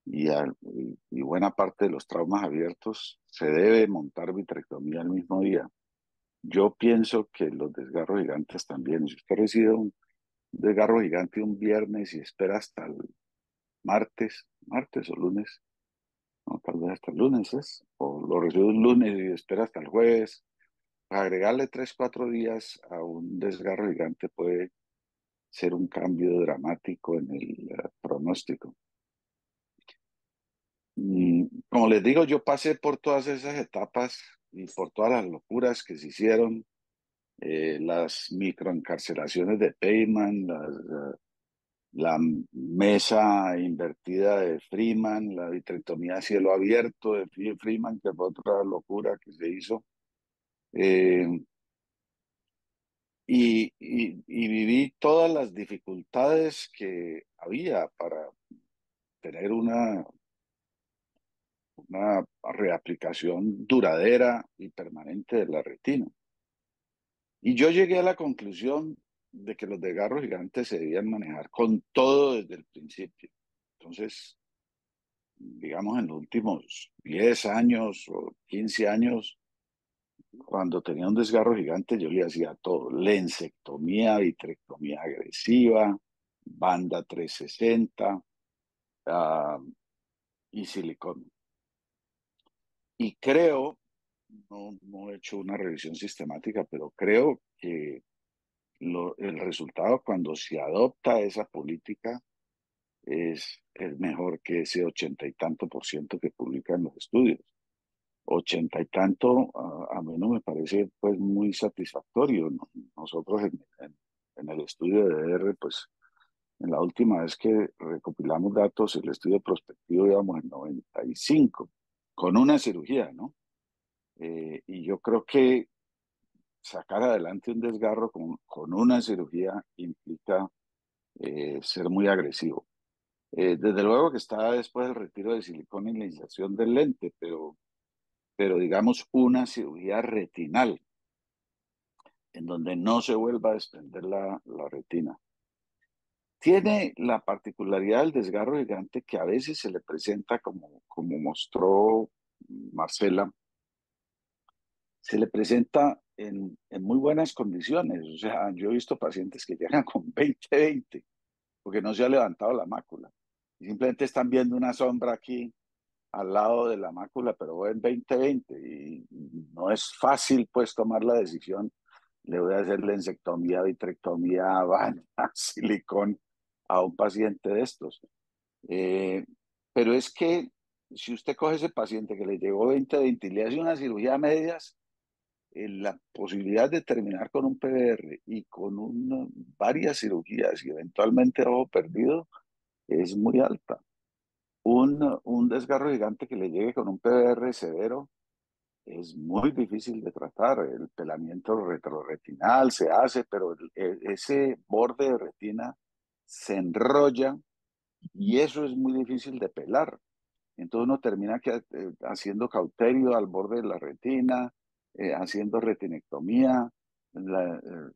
y buena parte de los traumas abiertos se debe montar vitrectomía el mismo día. Yo pienso que los desgarros gigantes también. Si usted recibe un desgarro gigante un viernes y espera hasta el martes o lunes, no, tal vez hasta el lunes es, o lo recibe un lunes y espera hasta el jueves, agregarle 3, 4 días a un desgarro gigante puede ser un cambio dramático en el pronóstico. Y como les digo, yo pasé por todas esas etapas y por todas las locuras que se hicieron, las microencarcelaciones de Peyman, la mesa invertida de Freeman, la vitrectomía a cielo abierto de Freeman, que fue otra locura que se hizo. Eh, y viví todas las dificultades que había para tener una reaplicación duradera y permanente de la retina. Y yo llegué a la conclusión de que los desgarros gigantes se debían manejar con todo desde el principio. Entonces, digamos, en los últimos 10 años o 15 años, cuando tenía un desgarro gigante, yo le hacía todo: lensectomía, vitrectomía agresiva, banda 360 y silicón. Y creo, no he hecho una revisión sistemática, pero creo que el resultado cuando se adopta esa política es mejor que ese 80 y tanto % que publican los estudios. 80 y tanto a mí no me parece pues muy satisfactorio, ¿no? Nosotros en el estudio de DR, pues en la última vez que recopilamos datos, el estudio prospectivo íbamos en 95 con una cirugía, ¿no? Y yo creo que sacar adelante un desgarro con una cirugía implica ser muy agresivo. Desde luego que está después el retiro de silicona y la inserción del lente, pero digamos una cirugía retinal en donde no se vuelva a desprender la retina. Tiene la particularidad del desgarro gigante que a veces se le presenta, como mostró Marcela, se le presenta en muy buenas condiciones. O sea, yo he visto pacientes que llegan con 20/20 porque no se ha levantado la mácula. Y simplemente están viendo una sombra aquí al lado de la mácula, pero ven 20/20 y no es fácil pues tomar la decisión. Le voy a hacer lensectomía, vitrectomía, banda, silicón a un paciente de estos. Eh, pero es que si usted coge ese paciente que le llegó 20/20 y le hace una cirugía a medias, la posibilidad de terminar con un PBR y con varias cirugías y eventualmente ojo perdido es muy alta. Un desgarro gigante que le llegue con un PBR severo es muy difícil de tratar. El pelamiento retroretinal se hace, pero ese borde de retina se enrolla y eso es muy difícil de pelar. Entonces uno termina haciendo cauterio al borde de la retina, haciendo retinectomía.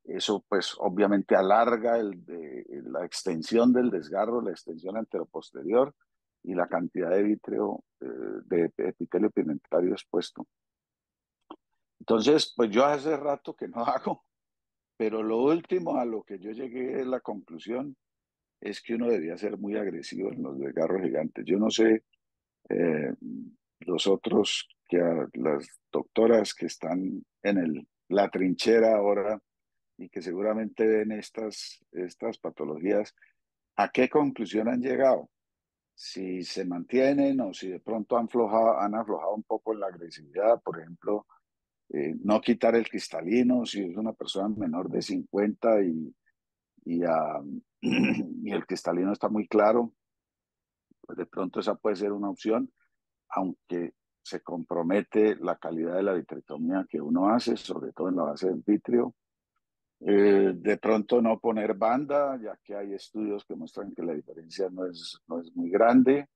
Eso pues obviamente alarga la extensión del desgarro, la extensión anteroposterior y la cantidad de vítreo, de epitelio pigmentario expuesto. Entonces, pues yo hace rato que no hago, pero lo último a lo que yo llegué a la conclusión es que uno debía ser muy agresivo en los desgarros gigantes. Yo no sé, eh, los otros, las doctoras que están en la trinchera ahora y que seguramente ven estas patologías, ¿a qué conclusión han llegado? Si se mantienen o si de pronto han aflojado un poco en la agresividad, por ejemplo, no quitar el cristalino si es una persona menor de 50 y, ah, y el cristalino está muy claro, pues de pronto esa puede ser una opción, aunque se compromete la calidad de la vitrectomía que uno hace, sobre todo en la base del vitrio. De pronto no poner banda, ya que hay estudios que muestran que la diferencia no es muy grande.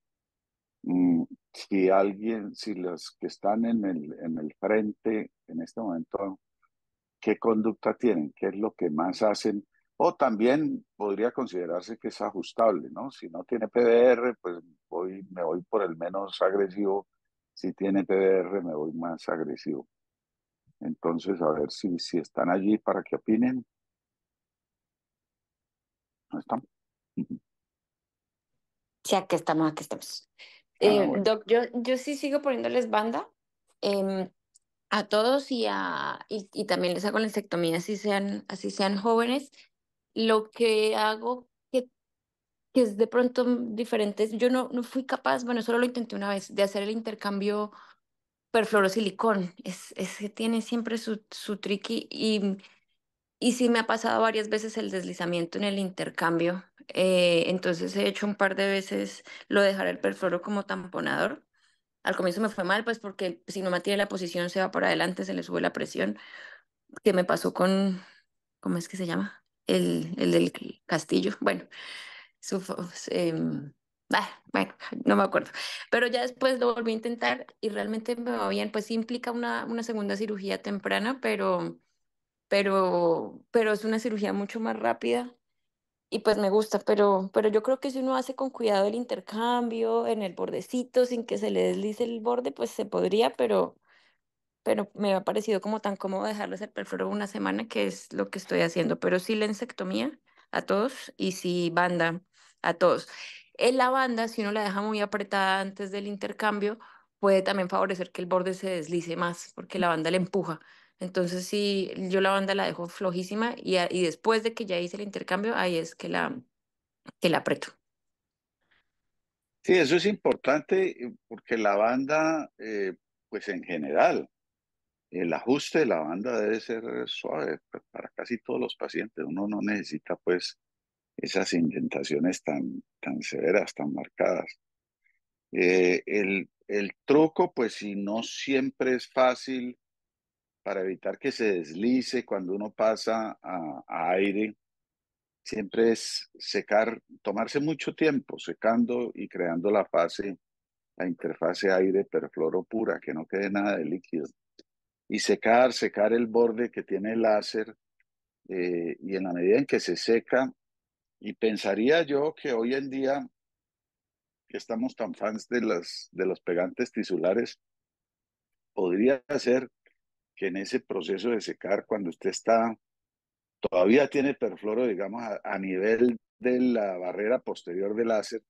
Si los que están en el frente en este momento, qué conducta tienen, qué es lo que más hacen, o también podría considerarse que es ajustable, ¿no? Si no tiene PDR, pues me voy por el menos agresivo. Si tiene PDR, me voy más agresivo. Entonces, a ver si están allí para que opinen. ¿No están? Sí, aquí estamos, aquí estamos. Bueno. Doc, yo sí sigo poniéndoles banda em, a todos y también les hago la insectomía así sean jóvenes. Lo que hago que es de pronto diferente, yo no fui capaz, bueno, solo lo intenté una vez, de hacer el intercambio perfluorosilicón. Es que tiene siempre su tricky y sí me ha pasado varias veces el deslizamiento en el intercambio. Entonces he hecho un par de veces lo de dejar el perfluoro como tamponador. Al comienzo me fue mal, pues porque si no mantiene la posición se va para adelante, se le sube la presión. ¿Qué me pasó con, cómo es que se llama? El del castillo. Bueno, su, bueno, no me acuerdo. Pero ya después lo volví a intentar y realmente me va bien. Pues sí implica una segunda cirugía temprana, pero es una cirugía mucho más rápida y pues me gusta, pero yo creo que si uno hace con cuidado el intercambio en el bordecito sin que se le deslice el borde, pues se podría, pero me ha parecido como tan cómodo dejarles el perfluoro una semana, que es lo que estoy haciendo. Pero sí la insectomía a todos y sí banda a todos. En la banda, si uno la deja muy apretada antes del intercambio, puede también favorecer que el borde se deslice más, porque la banda le empuja. Entonces, si yo la banda la dejo flojísima y después de que ya hice el intercambio, ahí es que la aprieto. Sí, eso es importante porque la banda, pues en general, el ajuste de la banda debe ser suave para casi todos los pacientes. Uno no necesita pues esas indentaciones tan severas, tan marcadas. El truco, pues si no siempre es fácil para evitar que se deslice cuando uno pasa a aire, siempre es secar, tomarse mucho tiempo secando y creando la interfase aire-perfluoro pura, que no quede nada de líquido. Y secar el borde que tiene el láser, y en la medida en que se seca, y pensaría yo que hoy en día que estamos tan fans de los pegantes tisulares, podría ser que en ese proceso de secar, cuando usted todavía tiene perfluoro, digamos, a nivel de la barrera posterior del láser,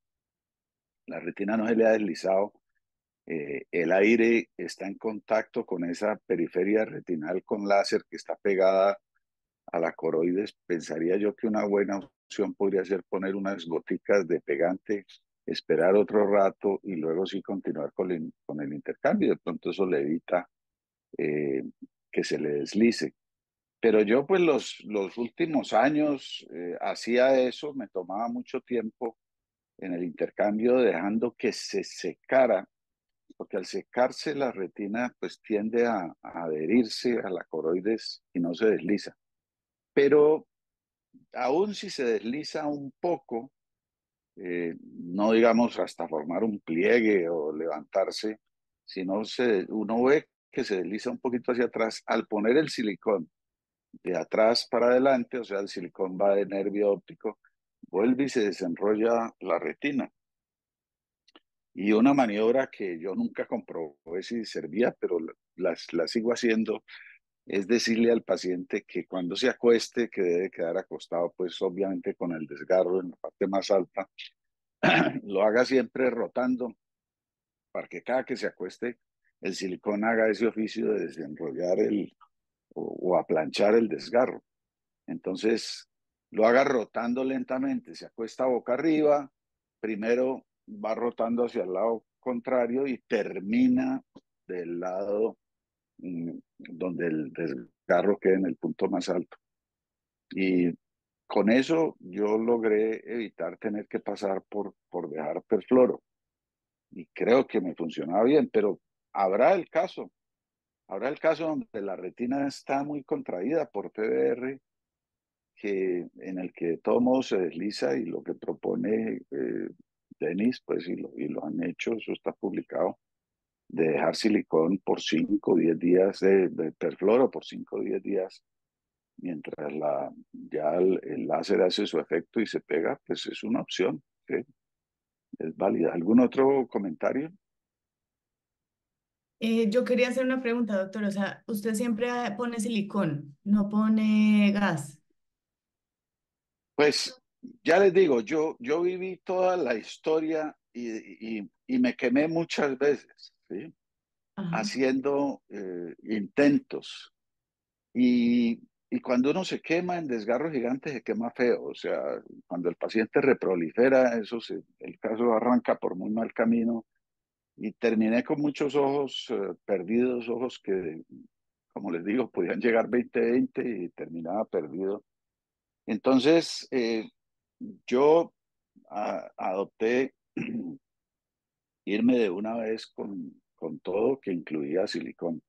la retina no se le ha deslizado, el aire está en contacto con esa periferia retinal con láser que está pegada a la coroides. Pensaría yo que una buena opción podría ser poner unas goticas de pegante, esperar otro rato y luego sí continuar con el intercambio. De pronto eso le evita eh, que se le deslice. Pero yo pues los últimos años hacía eso, me tomaba mucho tiempo en el intercambio dejando que se secara, porque al secarse la retina pues tiende a adherirse a la coroides y no se desliza. Pero aún si se desliza un poco, no digamos hasta formar un pliegue o levantarse, sino uno ve que se desliza un poquito hacia atrás, al poner el silicón de atrás para adelante, o sea, el silicón va de nervio óptico, vuelve y se desenrolla la retina. Y una maniobra que yo nunca comprobé si servía, pero la sigo haciendo, es decirle al paciente que cuando se acueste, que debe quedar acostado, pues obviamente con el desgarro en la parte más alta, lo haga siempre rotando para que cada que se acueste, el silicón haga ese oficio de desenrollar o aplanchar el desgarro. Entonces, lo haga rotando lentamente, se acuesta boca arriba, primero va rotando hacia el lado contrario y termina del lado donde el desgarro queda en el punto más alto. Y con eso yo logré evitar tener que pasar por dejar perfluoro. Y creo que me funcionaba bien, pero habrá el caso, habrá el caso donde la retina está muy contraída por PBR, en el que de todo modo se desliza y lo que propone Denis, pues y lo han hecho, eso está publicado, de dejar silicón por 5 o 10 días, de perfluoro por 5 o 10 días, mientras ya el láser hace su efecto y se pega, pues es una opción, ¿sí? Es válida. ¿Algún otro comentario? Yo quería hacer una pregunta, doctor. O sea, usted siempre pone silicón, no pone gas. Pues ya les digo, yo viví toda la historia y me quemé muchas veces, ¿sí? Ajá. Haciendo intentos. Y cuando uno se quema en desgarro gigante, se quema feo. O sea, cuando el paciente reprolifera, el caso arranca por muy mal camino. Y terminé con muchos ojos perdidos, ojos que, como les digo, podían llegar 20/20 y terminaba perdido. Entonces, yo adopté irme de una vez con todo que incluía silicón.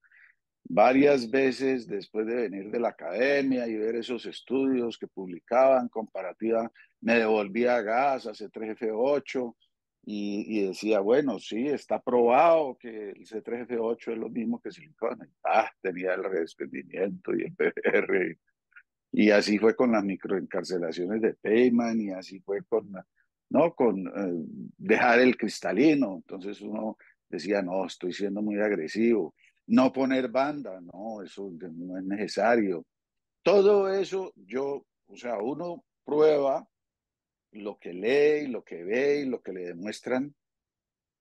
Varias veces después de venir de la academia y ver esos estudios que publicaban comparativa, me devolvía a gas, a C3F8 y decía, bueno, sí, está probado que el C3F8 es lo mismo que silicona. Tenía el desprendimiento y el PBR. Y así fue con las microencarcelaciones de Peyman y así fue con, ¿no? Con dejar el cristalino. Entonces uno decía, no, estoy siendo muy agresivo. No poner banda, no, eso no es necesario. Todo eso yo, o sea, uno prueba lo que lee, lo que ve y lo que le demuestran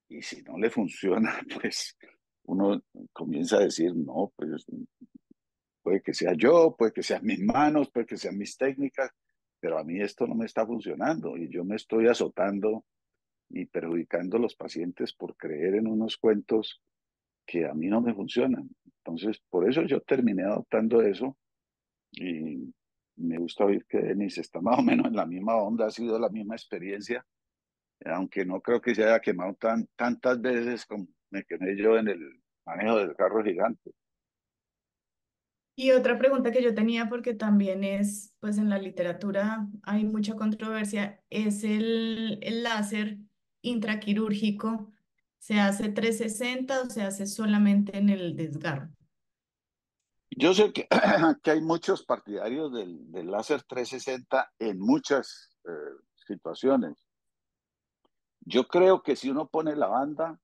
y si no le funciona, pues uno comienza a decir, no, pues puede que sea yo, puede que sean mis manos, puede que sean mis técnicas, pero a mí esto no me está funcionando y yo me estoy azotando y perjudicando a los pacientes por creer en unos cuentos que a mí no me funcionan. Entonces, por eso yo terminé adoptando eso y me gusta oír que Denis está más o menos en la misma onda, ha sido la misma experiencia, aunque no creo que se haya quemado tantas veces como me quemé yo en el manejo del carro gigante. Y otra pregunta que yo tenía, porque también es, pues en la literatura hay mucha controversia, es el láser intraquirúrgico. ¿Se hace 360 o se hace solamente en el desgarro? Yo sé que, que hay muchos partidarios del láser 360 en muchas situaciones. Yo creo que si uno pone la banda,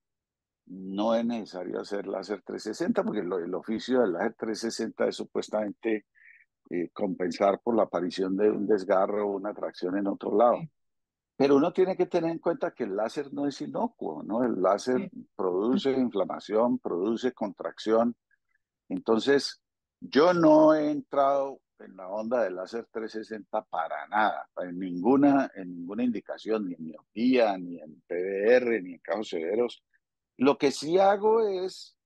no es necesario hacer láser 360 porque el oficio del láser 360 es supuestamente compensar por la aparición de un desgarro o una tracción en otro lado. Sí, Pero uno tiene que tener en cuenta que el láser no es inocuo, ¿no? El láser sí. produce inflamación, produce contracción. Entonces, yo no he entrado en la onda del láser 360 para nada, en ninguna indicación, ni en miopía, ni en PDR, ni en casos severos. Lo que sí hago es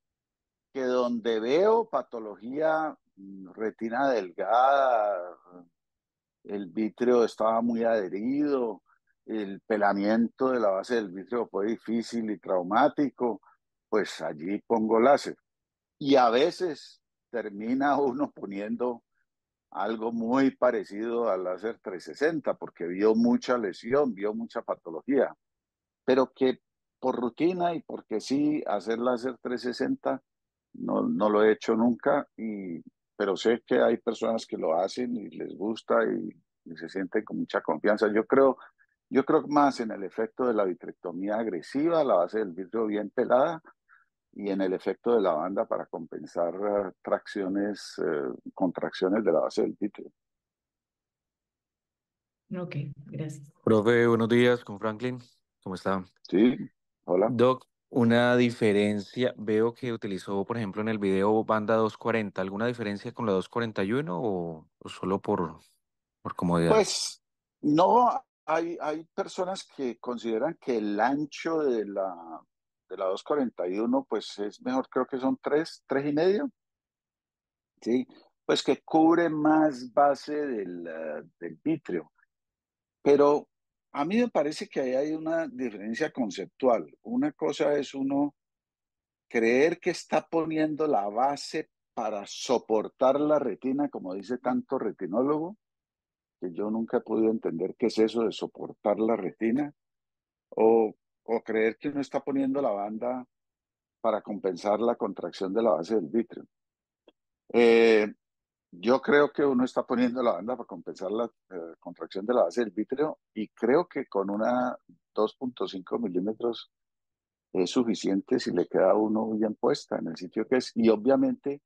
que donde veo patología, retina delgada, el vítreo estaba muy adherido, el pelamiento de la base del vítreo fue difícil y traumático, pues allí pongo láser. Y a veces termina uno poniendo algo muy parecido al láser 360 porque vio mucha lesión, vio mucha patología, pero que por rutina y porque sí, hacer láser 360 no lo he hecho nunca, pero sé que hay personas que lo hacen y les gusta y se sienten con mucha confianza. Yo creo más en el efecto de la vitrectomía agresiva, la base del vidrio bien pelada, y en el efecto de la banda para compensar tracciones, contracciones de la base del vitrio. Ok, gracias. Profe, buenos días con Franklin. ¿Cómo está? Sí, hola. Doc, una diferencia, veo que utilizó, por ejemplo, en el video banda 240. ¿Alguna diferencia con la 241 o solo por comodidad? Pues no, hay personas que consideran que el ancho de la 241 pues es mejor, creo que son tres y medio, ¿sí? Pues que cubre más base del vitrio. Pero a mí me parece que ahí hay una diferencia conceptual. Una cosa es uno creer que está poniendo la base para soportar la retina, como dice tanto retinólogo, que yo nunca he podido entender qué es eso de soportar la retina, o creer que uno está poniendo la banda para compensar la contracción de la base del vitrio. Eh, yo creo que uno está poniendo la banda para compensar la contracción de la base del vitrio y creo que con una 2.5 milímetros es suficiente si le queda a uno bien puesta en el sitio que es. Y obviamente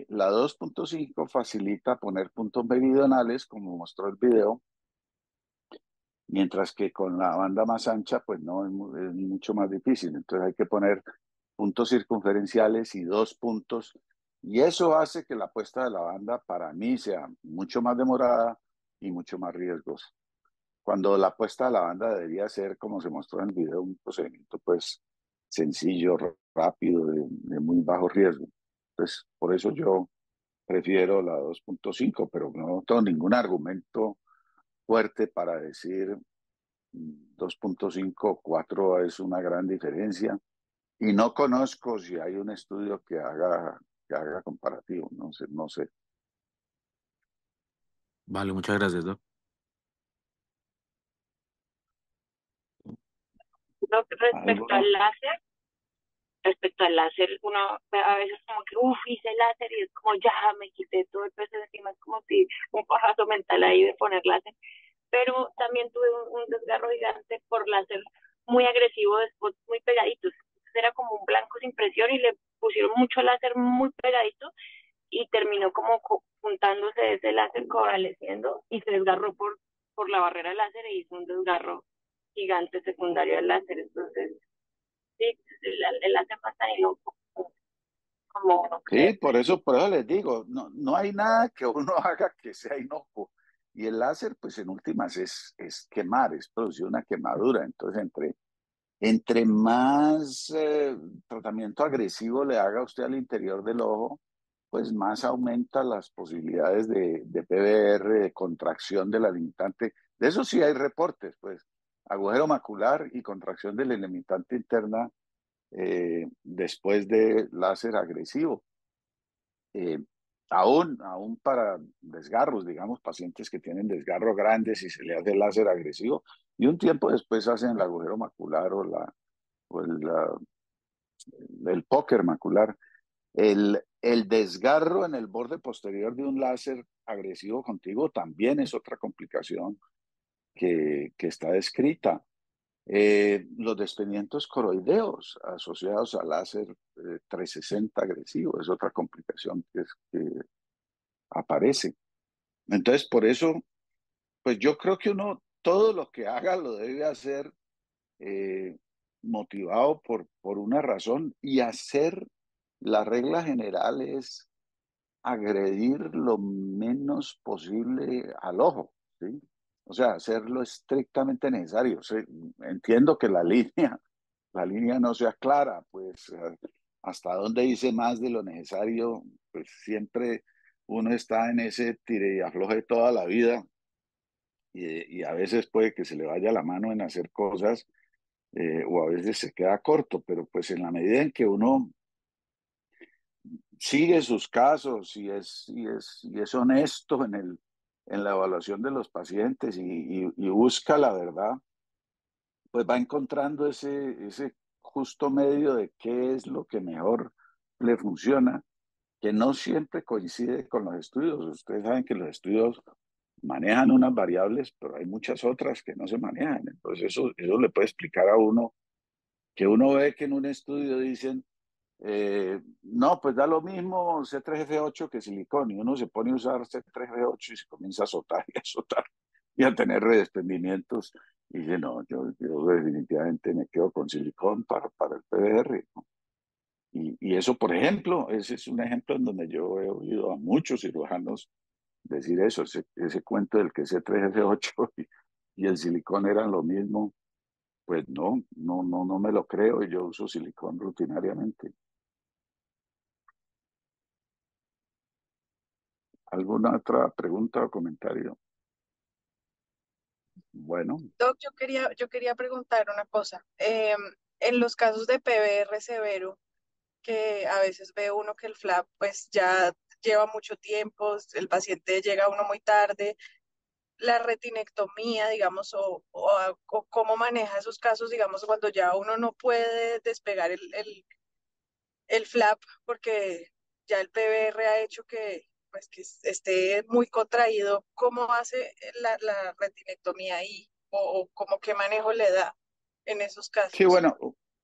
la 2.5 facilita poner puntos meridionales, como mostró el video, mientras que con la banda más ancha, pues no, es mucho más difícil. Entonces hay que poner puntos circunferenciales y dos puntos, y eso hace que la puesta de la banda para mí sea mucho más demorada y mucho más riesgosa. Cuando la puesta de la banda debería ser, como se mostró en el video, un procedimiento pues sencillo, rápido, de muy bajo riesgo. Entonces, por eso yo prefiero la 2.5, pero no tengo ningún argumento fuerte para decir 2.5 o 4 es una gran diferencia. Y no conozco si hay un estudio que haga comparativo, no sé, no sé. Vale, muchas gracias, Doc. No, ¿Algo? respecto al láser, uno a veces como que, hice láser y es como, ya, me quité todo el peso de encima, es como si un pajazo mental ahí de poner láser. Pero también tuve un desgarro gigante por láser muy agresivo de spots muy pegaditos. Entonces era como un blanco sin presión y le pusieron mucho láser muy pegadito y terminó como juntándose ese láser, coalesciendo y se desgarró por la barrera láser e hizo un desgarro gigante secundario al láser. Entonces, sí, el láser pasa ahí loco, como Sí, por eso les digo, no hay nada que uno haga que sea inocuo. Y el láser, pues en últimas es quemar, es producir una quemadura. Entonces, entre más tratamiento agresivo le haga usted al interior del ojo, pues más aumenta las posibilidades de PBR, de contracción de la limitante. De eso sí hay reportes, pues agujero macular y contracción de la limitante interna después de láser agresivo. Eh, aún para desgarros, digamos, pacientes que tienen desgarros grandes y se le hace láser agresivo, y un tiempo después hacen el agujero macular o el póker macular. El desgarro en el borde posterior de un láser agresivo contigo también es otra complicación que está descrita. Los desprendimientos coroideos asociados al láser 360 agresivo es otra complicación que aparece. Entonces, por eso, pues yo creo que uno todo lo que haga lo debe hacer eh, motivado por una razón, y hacer la regla general es agredir lo menos posible al ojo, ¿sí? O sea, hacerlo estrictamente necesario. Sí, entiendo que la línea no sea clara, pues hasta dónde dice más de lo necesario, pues siempre uno está en ese tire y afloje toda la vida, y a veces puede que se le vaya la mano en hacer cosas, o a veces se queda corto, pero pues en la medida en que uno sigue sus casos y es honesto en la evaluación de los pacientes y busca la verdad, pues va encontrando ese justo medio de qué es lo que mejor le funciona, que no siempre coincide con los estudios. Ustedes saben que los estudios manejan unas variables, pero hay muchas otras que no se manejan. Entonces eso le puede explicar a uno que uno ve que en un estudio dicen, no, pues da lo mismo C3F8 que silicón, y uno se pone a usar C3F8 y se comienza a azotar y a azotar y a tener redesprendimientos, y dice, no, yo definitivamente me quedo con silicón para el PBR, ¿no? Y eso, por ejemplo, ese es un ejemplo en donde yo he oído a muchos cirujanos decir eso, ese cuento del que C3F8 y el silicón eran lo mismo. Pues no me lo creo, y yo uso silicón rutinariamente. ¿Alguna otra pregunta o comentario? Bueno, Doc, yo quería preguntar una cosa. En los casos de PBR severo, que a veces ve uno que el flap pues ya lleva mucho tiempo, el paciente llega uno muy tarde, la retinectomía, digamos, o cómo maneja esos casos, digamos, cuando ya uno no puede despegar el flap porque ya el PBR ha hecho que, pues, que esté muy contraído, ¿cómo hace la retinectomía ahí? O cómo qué manejo le da en esos sí, casos? bueno,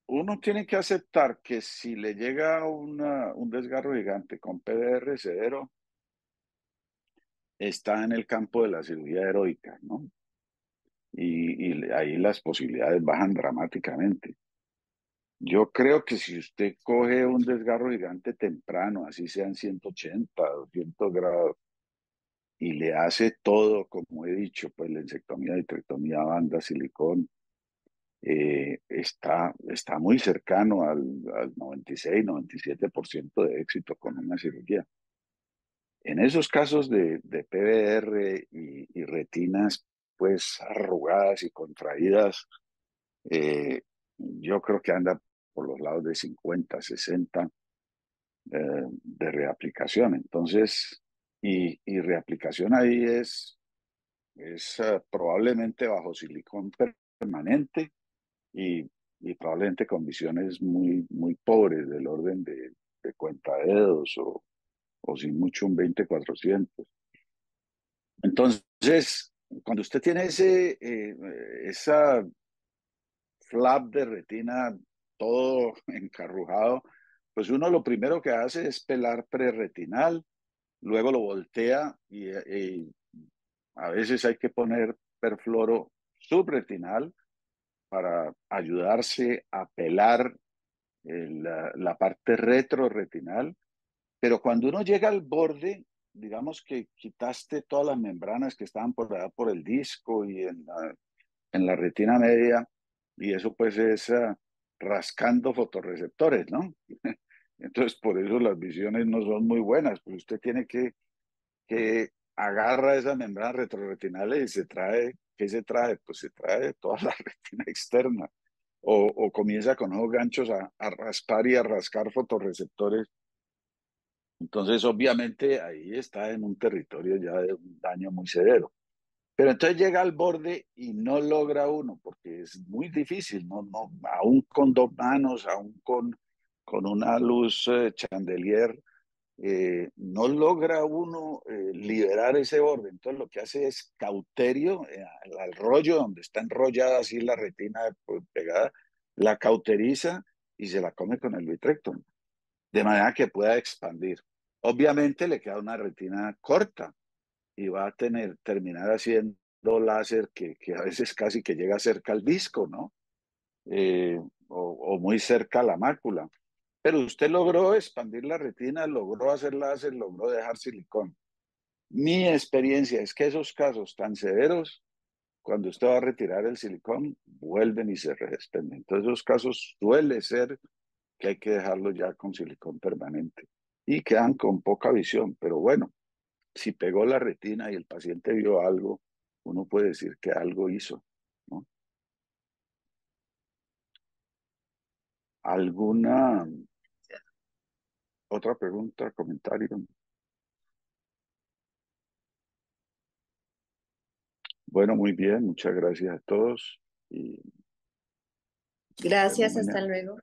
uno tiene que aceptar que si le llega un desgarro gigante con PDR severo, está en el campo de la cirugía heroica, ¿no? Y ahí las posibilidades bajan dramáticamente. Yo creo que si usted coge un desgarro gigante temprano, así sean 180, 200 grados, y le hace todo, como he dicho, pues la insectomía, vitrectomía, banda, silicón, está muy cercano al 96, 97% de éxito con una cirugía. En esos casos de PBR y retinas pues arrugadas y contraídas, yo creo que anda por los lados de 50, 60 de reaplicación. Entonces, y reaplicación ahí es probablemente bajo silicón permanente y probablemente con visiones muy, muy pobres del orden de cuentadedos o sin mucho un 20-400. Entonces, cuando usted tiene esa flap de retina todo encarrujado, pues uno lo primero que hace es pelar preretinal, luego lo voltea y a veces hay que poner perfluoro subretinal para ayudarse a pelar la parte retroretinal. Pero cuando uno llega al borde, digamos que quitaste todas las membranas que estaban por allá por el disco y en la retina media, y eso pues es rascando fotorreceptores, ¿no? Entonces por eso las visiones no son muy buenas, pues usted tiene que agarra esas membranas retroretinales y se trae, ¿qué se trae? Pues se trae toda la retina externa. O comienza con esos ganchos a raspar y a rascar fotorreceptores. Entonces, obviamente, ahí está en un territorio ya de un daño muy severo. Pero entonces llega al borde y no logra uno, porque es muy difícil, aún con dos manos, aún con una luz chandelier, no logra uno liberar ese borde. Entonces lo que hace es cauterio, al rollo donde está enrollada así la retina pues, pegada, la cauteriza y se la come con el vitrectomy, de manera que pueda expandir. Obviamente le queda una retina corta y va a terminar haciendo láser que a veces casi que llega cerca al disco, ¿no? O muy cerca a la mácula. Pero usted logró expandir la retina, logró hacer láser, logró dejar silicón. Mi experiencia es que esos casos tan severos, cuando usted va a retirar el silicón, vuelven y se desprenden. Entonces, esos casos suele ser que hay que dejarlo ya con silicón permanente y quedan con poca visión. Pero bueno, si pegó la retina y el paciente vio algo, uno puede decir que algo hizo, ¿no? ¿Alguna otra pregunta, comentario? Bueno, muy bien, muchas gracias a todos y nos vemos Gracias, hasta mañana. luego.